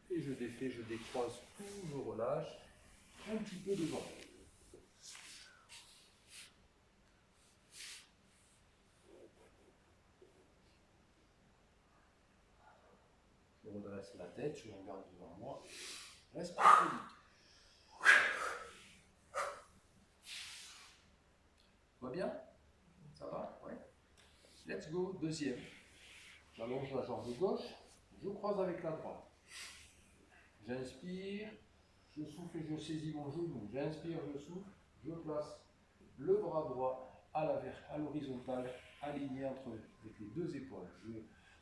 Et je défais, je décroise tout, je relâche. Un petit peu de ventre. Je redresse la tête, je regarde devant moi. Respire vite. Va bien? Ça va? Ouais. Let's go. Deuxième. J'allonge la jambe gauche. Je croise avec la droite. J'inspire. je souffle et je saisis mon genou. J'inspire, je souffle, je place le bras droit à l'horizontale, aligné avec les deux épaules. Je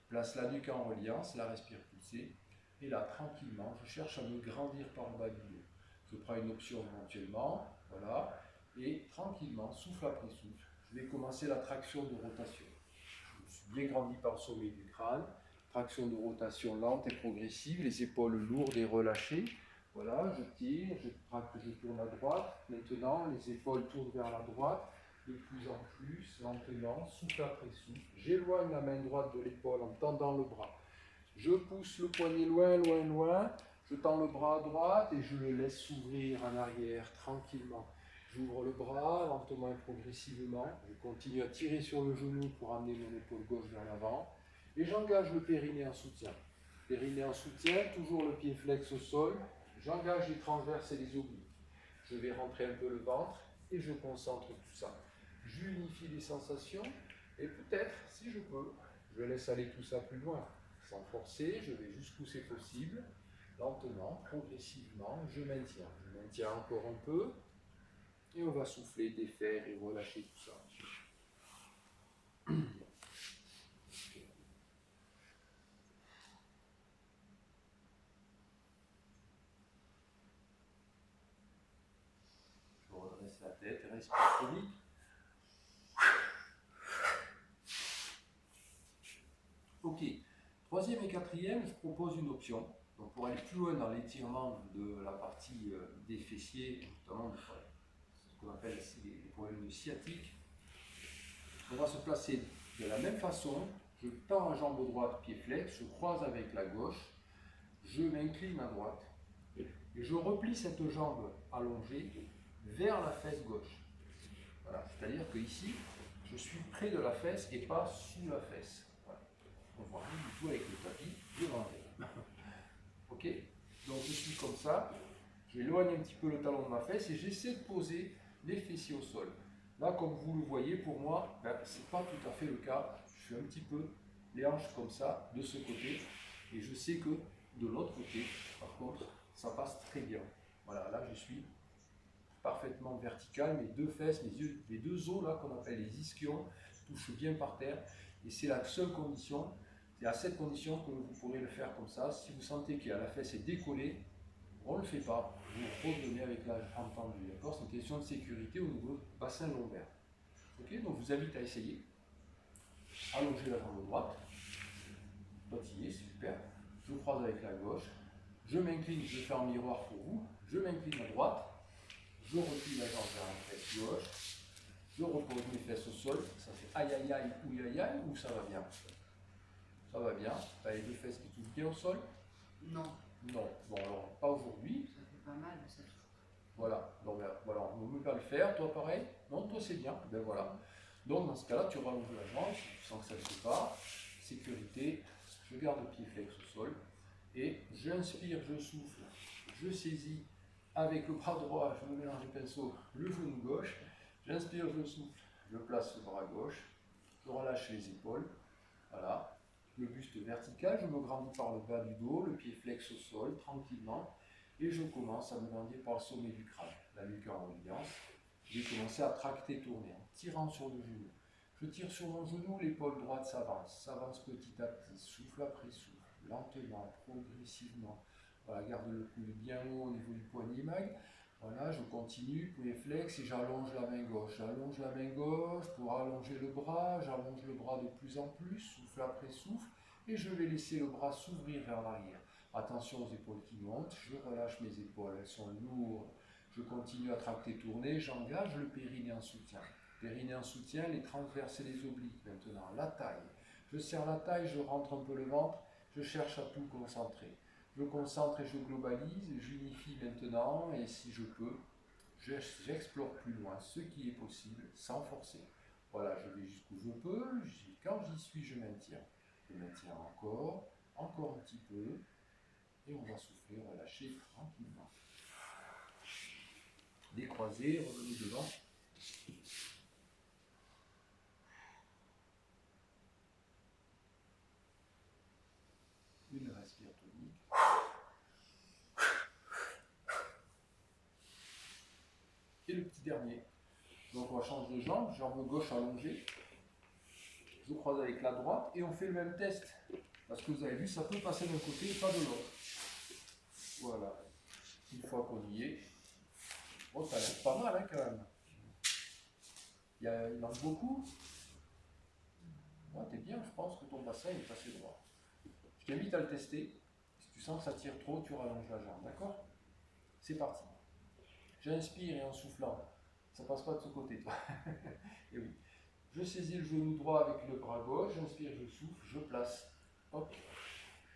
place la nuque en reliance, la respire pulsée. Et là, tranquillement, je cherche à me grandir par le bas du dos. Je prends une option éventuellement, voilà. Et tranquillement, souffle après souffle, je vais commencer la traction de rotation. Je me suis bien grandi par le sommet du crâne. Traction de rotation lente et progressive, les épaules lourdes et relâchées. Voilà, je tire, je tracte, je tourne à droite. Maintenant, les épaules tournent vers la droite, de plus en plus, lentement, souffle après souffle. J'éloigne la main droite de l'épaule en tendant le bras. Je pousse le poignet loin, loin, loin. Je tends le bras à droite et je le laisse s'ouvrir en arrière, tranquillement. J'ouvre le bras lentement et progressivement. Je continue à tirer sur le genou pour amener mon épaule gauche vers l'avant. Et j'engage le périnée en soutien. Périnée en soutien, toujours le pied flex au sol. J'engage les transverses et les obliques. Je vais rentrer un peu le ventre et je concentre tout ça. J'unifie les sensations et peut-être, si je peux, je laisse aller tout ça plus loin. Sans forcer, je vais jusqu'où c'est possible. Lentement, progressivement, je maintiens. Je maintiens encore un peu. Et on va souffler, défaire et relâcher tout ça. Je redresse la tête, respire chronique. Ok. Troisième et quatrième, je propose une option. Donc pour aller plus loin dans l'étirement de la partie des fessiers, notamment ce qu'on appelle les problèmes de sciatique, on va se placer de la même façon. Je tends la jambe droite, pied flex, je croise avec la gauche, je m'incline à droite et je replie cette jambe allongée vers la fesse gauche. Voilà. C'est-à-dire que ici, je suis près de la fesse et pas sous la fesse. Voilà. On voit rien du tout avec le tapis devant elle. Ok. Donc je suis comme ça, j'éloigne un petit peu le talon de ma fesse et j'essaie de poser les fessiers au sol. Là, comme vous le voyez, pour moi, ce n'est pas tout à fait le cas. Je suis un petit peu les hanches comme ça, de ce côté, et je sais que de l'autre côté, par contre, ça passe très bien. Voilà, là je suis parfaitement vertical, mes deux fesses, mes deux os là qu'on appelle les ischions touchent bien par terre, et c'est la seule condition, c'est à cette condition que vous pourrez le faire comme ça. Si vous sentez que la fesse est décollée, on ne le fait pas, vous revenez avec la jambe tendue, d'accord? C'est une question de sécurité au niveau du bassin lombaire. Ok, donc je vous invite à essayer. Allongez la jambe droite, sautiller, super. Je croise avec la gauche, je m'incline, je fais en miroir pour vous, je m'incline à droite, je replie la jambe vers la fesse gauche, je repose mes fesses au sol, ça fait aïe aïe aïe ou aïe aïe ou ça va bien? Ça va bien, tu as les deux fesses qui touchent bien au sol? Non. Non, bon alors pas aujourd'hui. Ça fait pas mal, mais ça touche. Voilà, donc voilà, on ne peut pas le faire, toi pareil? Non, toi c'est bien, ben voilà. Donc dans ce cas-là, tu rallonges la jambe, si tu sens que ça ne se fait pas, sécurité, je garde le pied flex au sol, et j'inspire, je souffle, je saisis avec le bras droit, je me mélange le pinceau, le genou gauche, j'inspire, je souffle, je place le bras gauche, je relâche les épaules, voilà, le buste vertical, je me grandis par le bas du dos, le pied flex au sol, tranquillement, et je commence à me grandir par le sommet du crâne, la nuque en reliance. Je vais commencer à tracter, tourner, en tirant sur le genou. Je tire sur mon genou, l'épaule droite s'avance petit à petit, souffle après souffle, lentement, progressivement. Voilà, garde le coude bien haut au niveau du poignet mag. Voilà, je continue, pied flex et j'allonge la main gauche. J'allonge la main gauche pour allonger le bras, j'allonge le bras de plus en plus, souffle après souffle, et je vais laisser le bras s'ouvrir vers l'arrière. Attention aux épaules qui montent, je relâche mes épaules, elles sont lourdes. Je continue à tracter, tourner, j'engage le périnée en soutien. Périnée en soutien, les transverses et les obliques maintenant, la taille. Je serre la taille, je rentre un peu le ventre, je cherche à tout concentrer. Je concentre et je globalise, j'unifie maintenant, et si je peux, j'explore plus loin ce qui est possible sans forcer. Voilà, je vais jusqu'où je peux, quand j'y suis, je maintiens. Je maintiens encore un petit peu, et on va souffler, relâcher tranquillement. Décroisez, revenez devant. Une respire tonique. et le petit dernier. Donc on va changer de jambe gauche allongée. Je croise avec la droite et on fait le même test. Parce que vous avez vu, ça peut passer d'un côté et pas de l'autre. Voilà. Une fois qu'on y est. Oh, ça a l'air pas mal hein, quand même. Il manque beaucoup. Ouais, t'es bien, je pense que ton bassin est assez droit. Je t'invite à le tester. Si tu sens que ça tire trop, tu rallonges la jambe, d'accord? C'est parti. J'inspire et en soufflant, ça passe pas de ce côté, toi. Et oui. Je saisis le genou droit avec le bras gauche, j'inspire, je souffle, je place. Hop.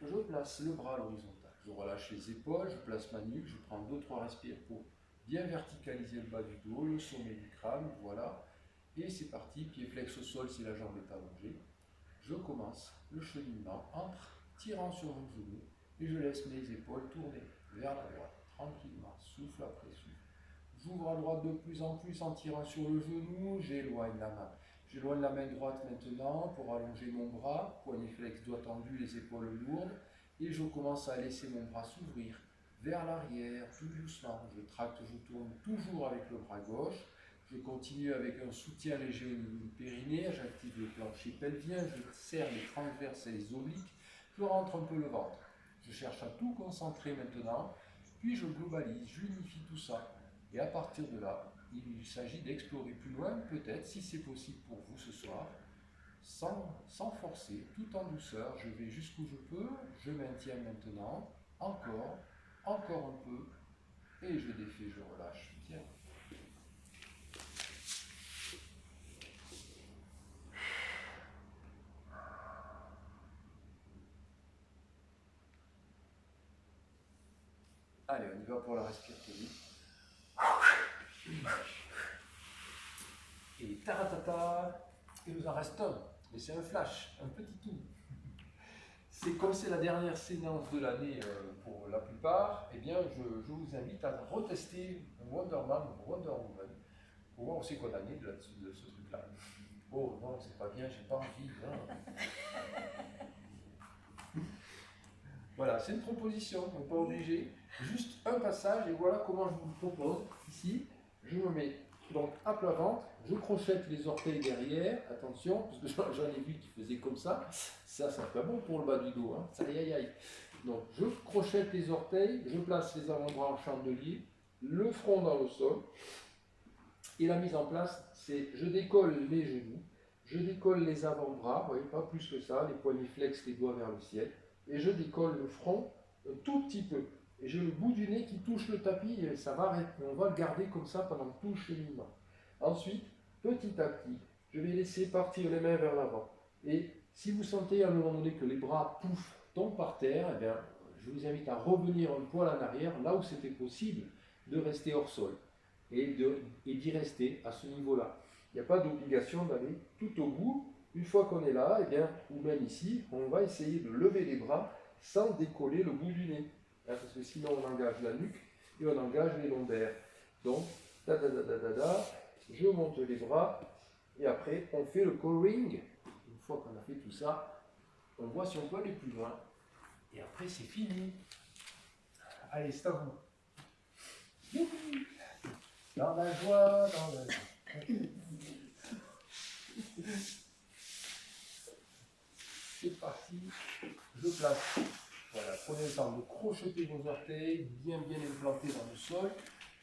Je place le bras à l'horizontale. Je relâche les épaules, je place ma nuque, je prends 2-3 respires pour bien verticaliser le bas du dos, le sommet du crâne, voilà. Et c'est parti, pied flex au sol si la jambe est allongée. Je commence le cheminement entre tirant sur mon genou et je laisse mes épaules tourner vers la droite, tranquillement, souffle après souffle. J'ouvre à droite de plus en plus en tirant sur le genou, j'éloigne la main. J'éloigne la main droite maintenant pour allonger mon bras, poignet flex, doigt tendu, les épaules lourdes, et je commence à laisser mon bras s'ouvrir vers l'arrière, plus doucement. Je tracte, je tourne toujours avec le bras gauche. Je continue avec un soutien léger au niveau du périnée, j'active le plancher pelvien, je serre les transverses et les obliques, je rentre un peu le ventre. Je cherche à tout concentrer maintenant, puis je globalise, j'unifie tout ça. Et à partir de là, il s'agit d'explorer plus loin, peut-être, si c'est possible pour vous ce soir, sans forcer, tout en douceur. Je vais jusqu'où je peux, je maintiens maintenant, encore un peu, et je défais, je relâche. Tiens. Allez, on y va pour la respiration. Et taratata, il nous en reste un, mais c'est un flash, un petit tout. C'est comme c'est la dernière séance de l'année pour la plupart, eh bien je vous invite à retester Wonder Man ou Wonder Woman pour voir où c'est qu'on a né de ce truc-là. Oh non, c'est pas bien, j'ai pas envie. Voilà, c'est une proposition, on n'est pas obligé. Juste un passage et voilà comment je vous le propose. Ici, je me mets donc à plat ventre, je crochette les orteils derrière, attention, parce que j'en ai vu qui faisaient comme ça. Ça c'est pas bon pour le bas du dos, hein. Ça, aïe aïe aïe. Donc je crochette les orteils, je place les avant-bras en chandelier, le front dans le sol. Et la mise en place, c'est je décolle les genoux, je décolle les avant-bras, vous voyez, pas plus que ça, les poignets flex, les doigts vers le ciel, et je décolle le front un tout petit peu. Et j'ai le bout du nez qui touche le tapis, et ça va arrêter. On va le garder comme ça pendant tout le cheminement. Ensuite, petit à petit, je vais laisser partir les mains vers l'avant. Et si vous sentez à un moment donné que les bras pouf, tombent par terre, eh bien, je vous invite à revenir un poil en arrière, là où c'était possible de rester hors sol. Et d'y rester à ce niveau-là. Il n'y a pas d'obligation d'aller tout au bout. Une fois qu'on est là, eh bien, ou même ici, on va essayer de lever les bras sans décoller le bout du nez. Hein, parce que sinon on engage la nuque et on engage les lombaires. Donc, je monte les bras et après on fait le cowring. Une fois qu'on a fait tout ça, on voit si on peut aller plus loin. Et après c'est fini. Allez, c'est à vous. Youpi. Dans la joie, dans la joie. C'est parti. Je place. Voilà, prenez le temps de crocheter vos orteils, bien implantés dans le sol.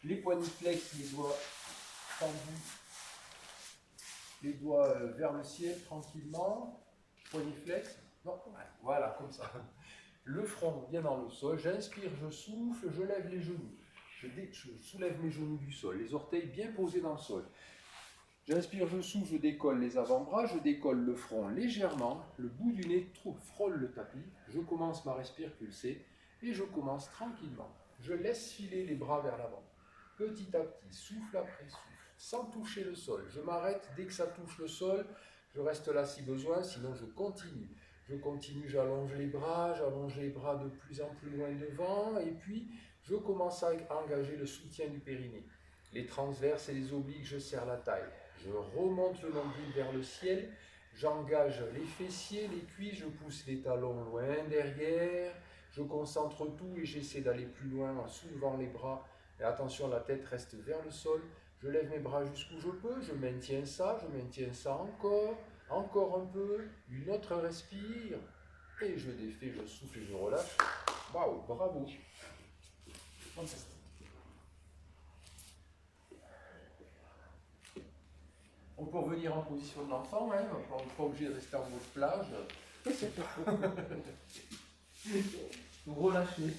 Les poignets flex, les doigts tendus. Les doigts vers le ciel tranquillement. Poignets flex. Non, voilà, comme ça. Le front bien dans le sol. J'inspire, je souffle, je lève les genoux. Je soulève mes genoux du sol, les orteils bien posés dans le sol. J'inspire, je souffle, je décolle les avant-bras, je décolle le front légèrement, le bout du nez frôle le tapis, je commence ma respiration pulsée et je commence tranquillement. Je laisse filer les bras vers l'avant, petit à petit, souffle après souffle, sans toucher le sol. Je m'arrête dès que ça touche le sol, je reste là si besoin, sinon je continue. Je continue, j'allonge les bras de plus en plus loin devant et puis je commence à engager le soutien du périnée. Les transverses et les obliques, je serre la taille. Je remonte le nombril vers le ciel. J'engage les fessiers, les cuisses, je pousse les talons loin derrière. Je concentre tout et j'essaie d'aller plus loin en soulevant les bras. Et attention, la tête reste vers le sol. Je lève mes bras jusqu'où je peux, je maintiens ça encore, encore un peu, une autre respire, et je défais, je souffle et je relâche. Waouh, bravo. Fantastique. On peut revenir en position de l'enfant, hein, on n'est pas obligé de rester en mode plage. Vous relâchez.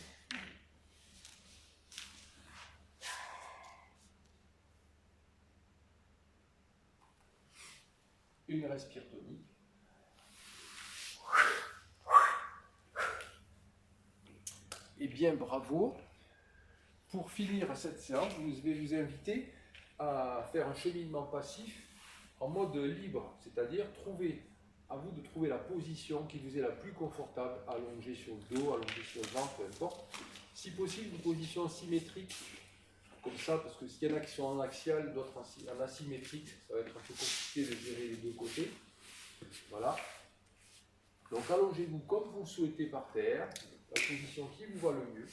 Une respire tonique. Eh bien, bravo. Pour finir cette séance, je vais vous inviter à faire un cheminement passif en mode libre, c'est-à-dire à vous de trouver la position qui vous est la plus confortable, allongé sur le dos, allongé sur le ventre, peu importe. Si possible, une position symétrique, comme ça, parce que s'il y en a qui sont en axial, d'autres en asymétrique, ça va être un peu compliqué de gérer les deux côtés. Voilà. Donc allongez-vous comme vous le souhaitez par terre, la position qui vous va le mieux.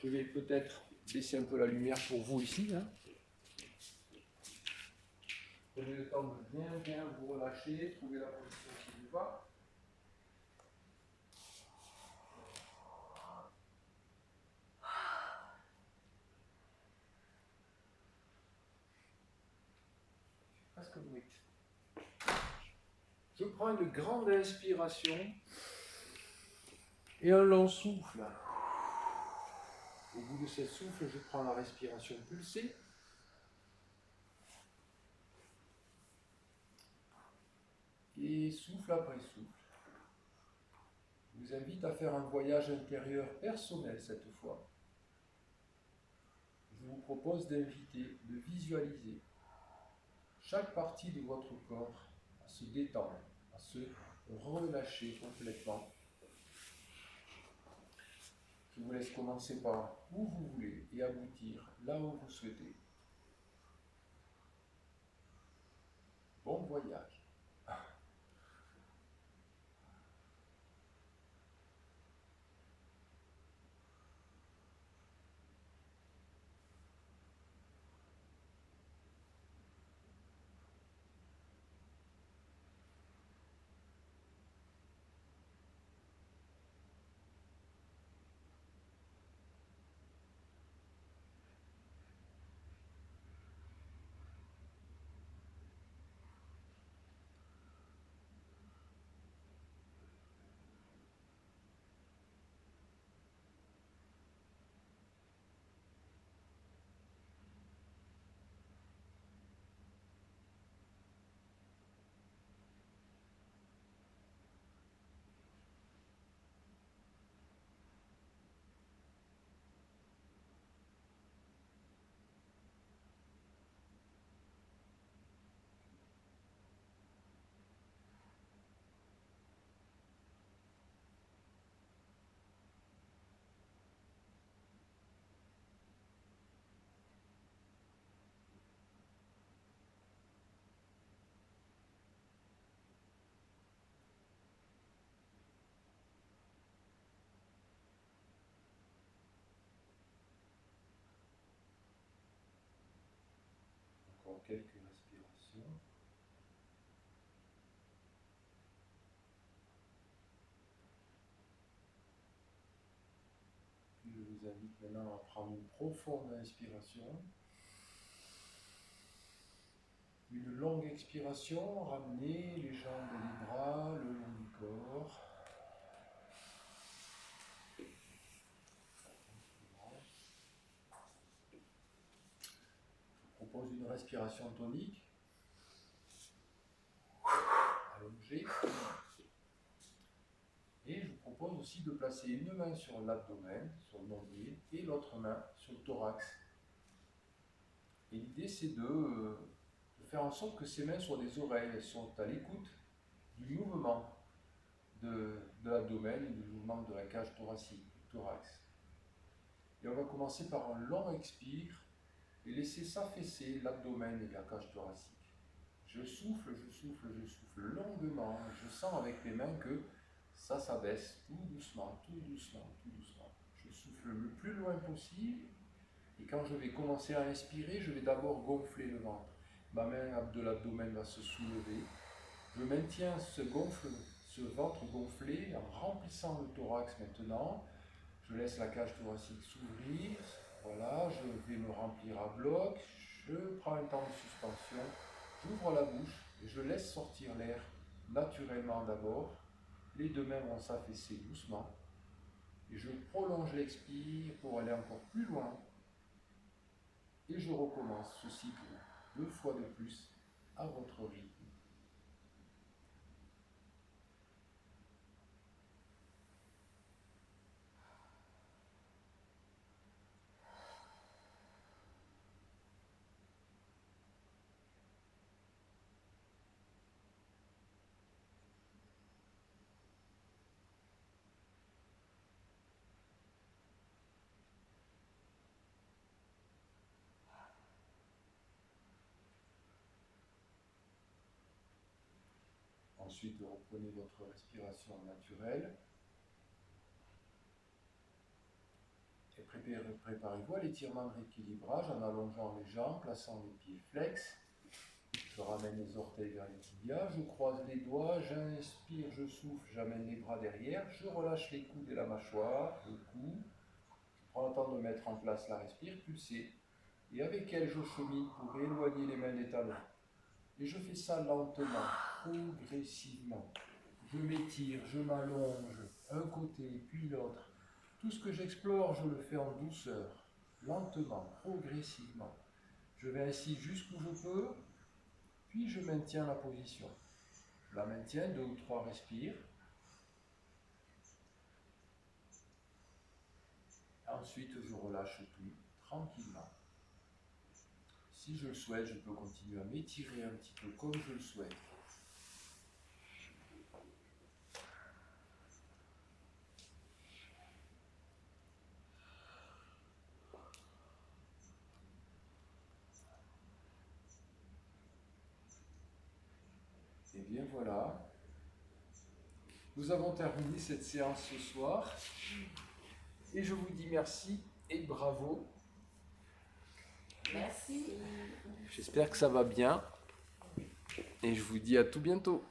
Je vais peut-être baisser un peu la lumière pour vous ici. Hein. Prenez le temps de bien vous relâcher, trouver la position qui vous va. Presque bruit. Je prends une grande inspiration et un long souffle. Au bout de ce souffle, je prends la respiration pulsée. Et souffle après souffle. Je vous invite à faire un voyage intérieur personnel cette fois. Je vous propose de visualiser chaque partie de votre corps à se détendre, à se relâcher complètement. Je vous laisse commencer par où vous voulez et aboutir là où vous souhaitez. Bon voyage. Encore quelques respirations. Puis je vous invite maintenant à prendre une profonde inspiration. Une longue expiration, ramenez les jambes et les bras le long du corps. Je vous propose une respiration tonique. Allongée. Et je vous propose aussi de placer une main sur l'abdomen, sur le nombril, et l'autre main sur le thorax. Et l'idée, c'est de faire en sorte que ces mains soient des oreilles, elles sont à l'écoute du mouvement de l'abdomen et du mouvement de la cage thoracique, du thorax. Et on va commencer par un long expire et laisser s'affaisser l'abdomen et la cage thoracique. Je souffle longuement, je sens avec mes mains que ça s'abaisse tout doucement, tout doucement, tout doucement. Je souffle le plus loin possible Et quand je vais commencer à inspirer, je vais d'abord gonfler le ventre. Ma main de l'abdomen va se soulever. Je maintiens ce ventre gonflé en remplissant le thorax maintenant. Je laisse la cage thoracique s'ouvrir. Voilà, je vais me remplir à bloc. Je prends un temps de suspension. J'ouvre la bouche et je laisse sortir l'air naturellement d'abord. Les deux mains vont s'affaisser doucement. Et je prolonge l'expire pour aller encore plus loin. Et je recommence ce cycle 2 fois de plus à votre rythme. Ensuite, reprenez votre respiration naturelle. Et préparez-vous à l'étirement de rééquilibrage en allongeant les jambes, plaçant les pieds flex. Je ramène les orteils vers les tibias, je croise les doigts, j'inspire, je souffle, j'amène les bras derrière, je relâche les coudes et la mâchoire, le cou. Je prends le temps de mettre en place la respire pulsée. Et avec elle, je chemine pour éloigner les mains des talons. Et je fais ça lentement, progressivement. Je m'étire, je m'allonge, un côté puis l'autre. Tout ce que j'explore, je le fais en douceur, lentement, progressivement. Je vais ainsi jusqu'où je peux, puis je maintiens la position. Je la maintiens 2 ou 3 respires. Ensuite, je relâche tout tranquillement. Si je le souhaite, je peux continuer à m'étirer un petit peu comme je le souhaite. Et bien voilà, nous avons terminé cette séance ce soir. Et je vous dis merci et bravo. Merci. J'espère que ça va bien. Et je vous dis à tout bientôt.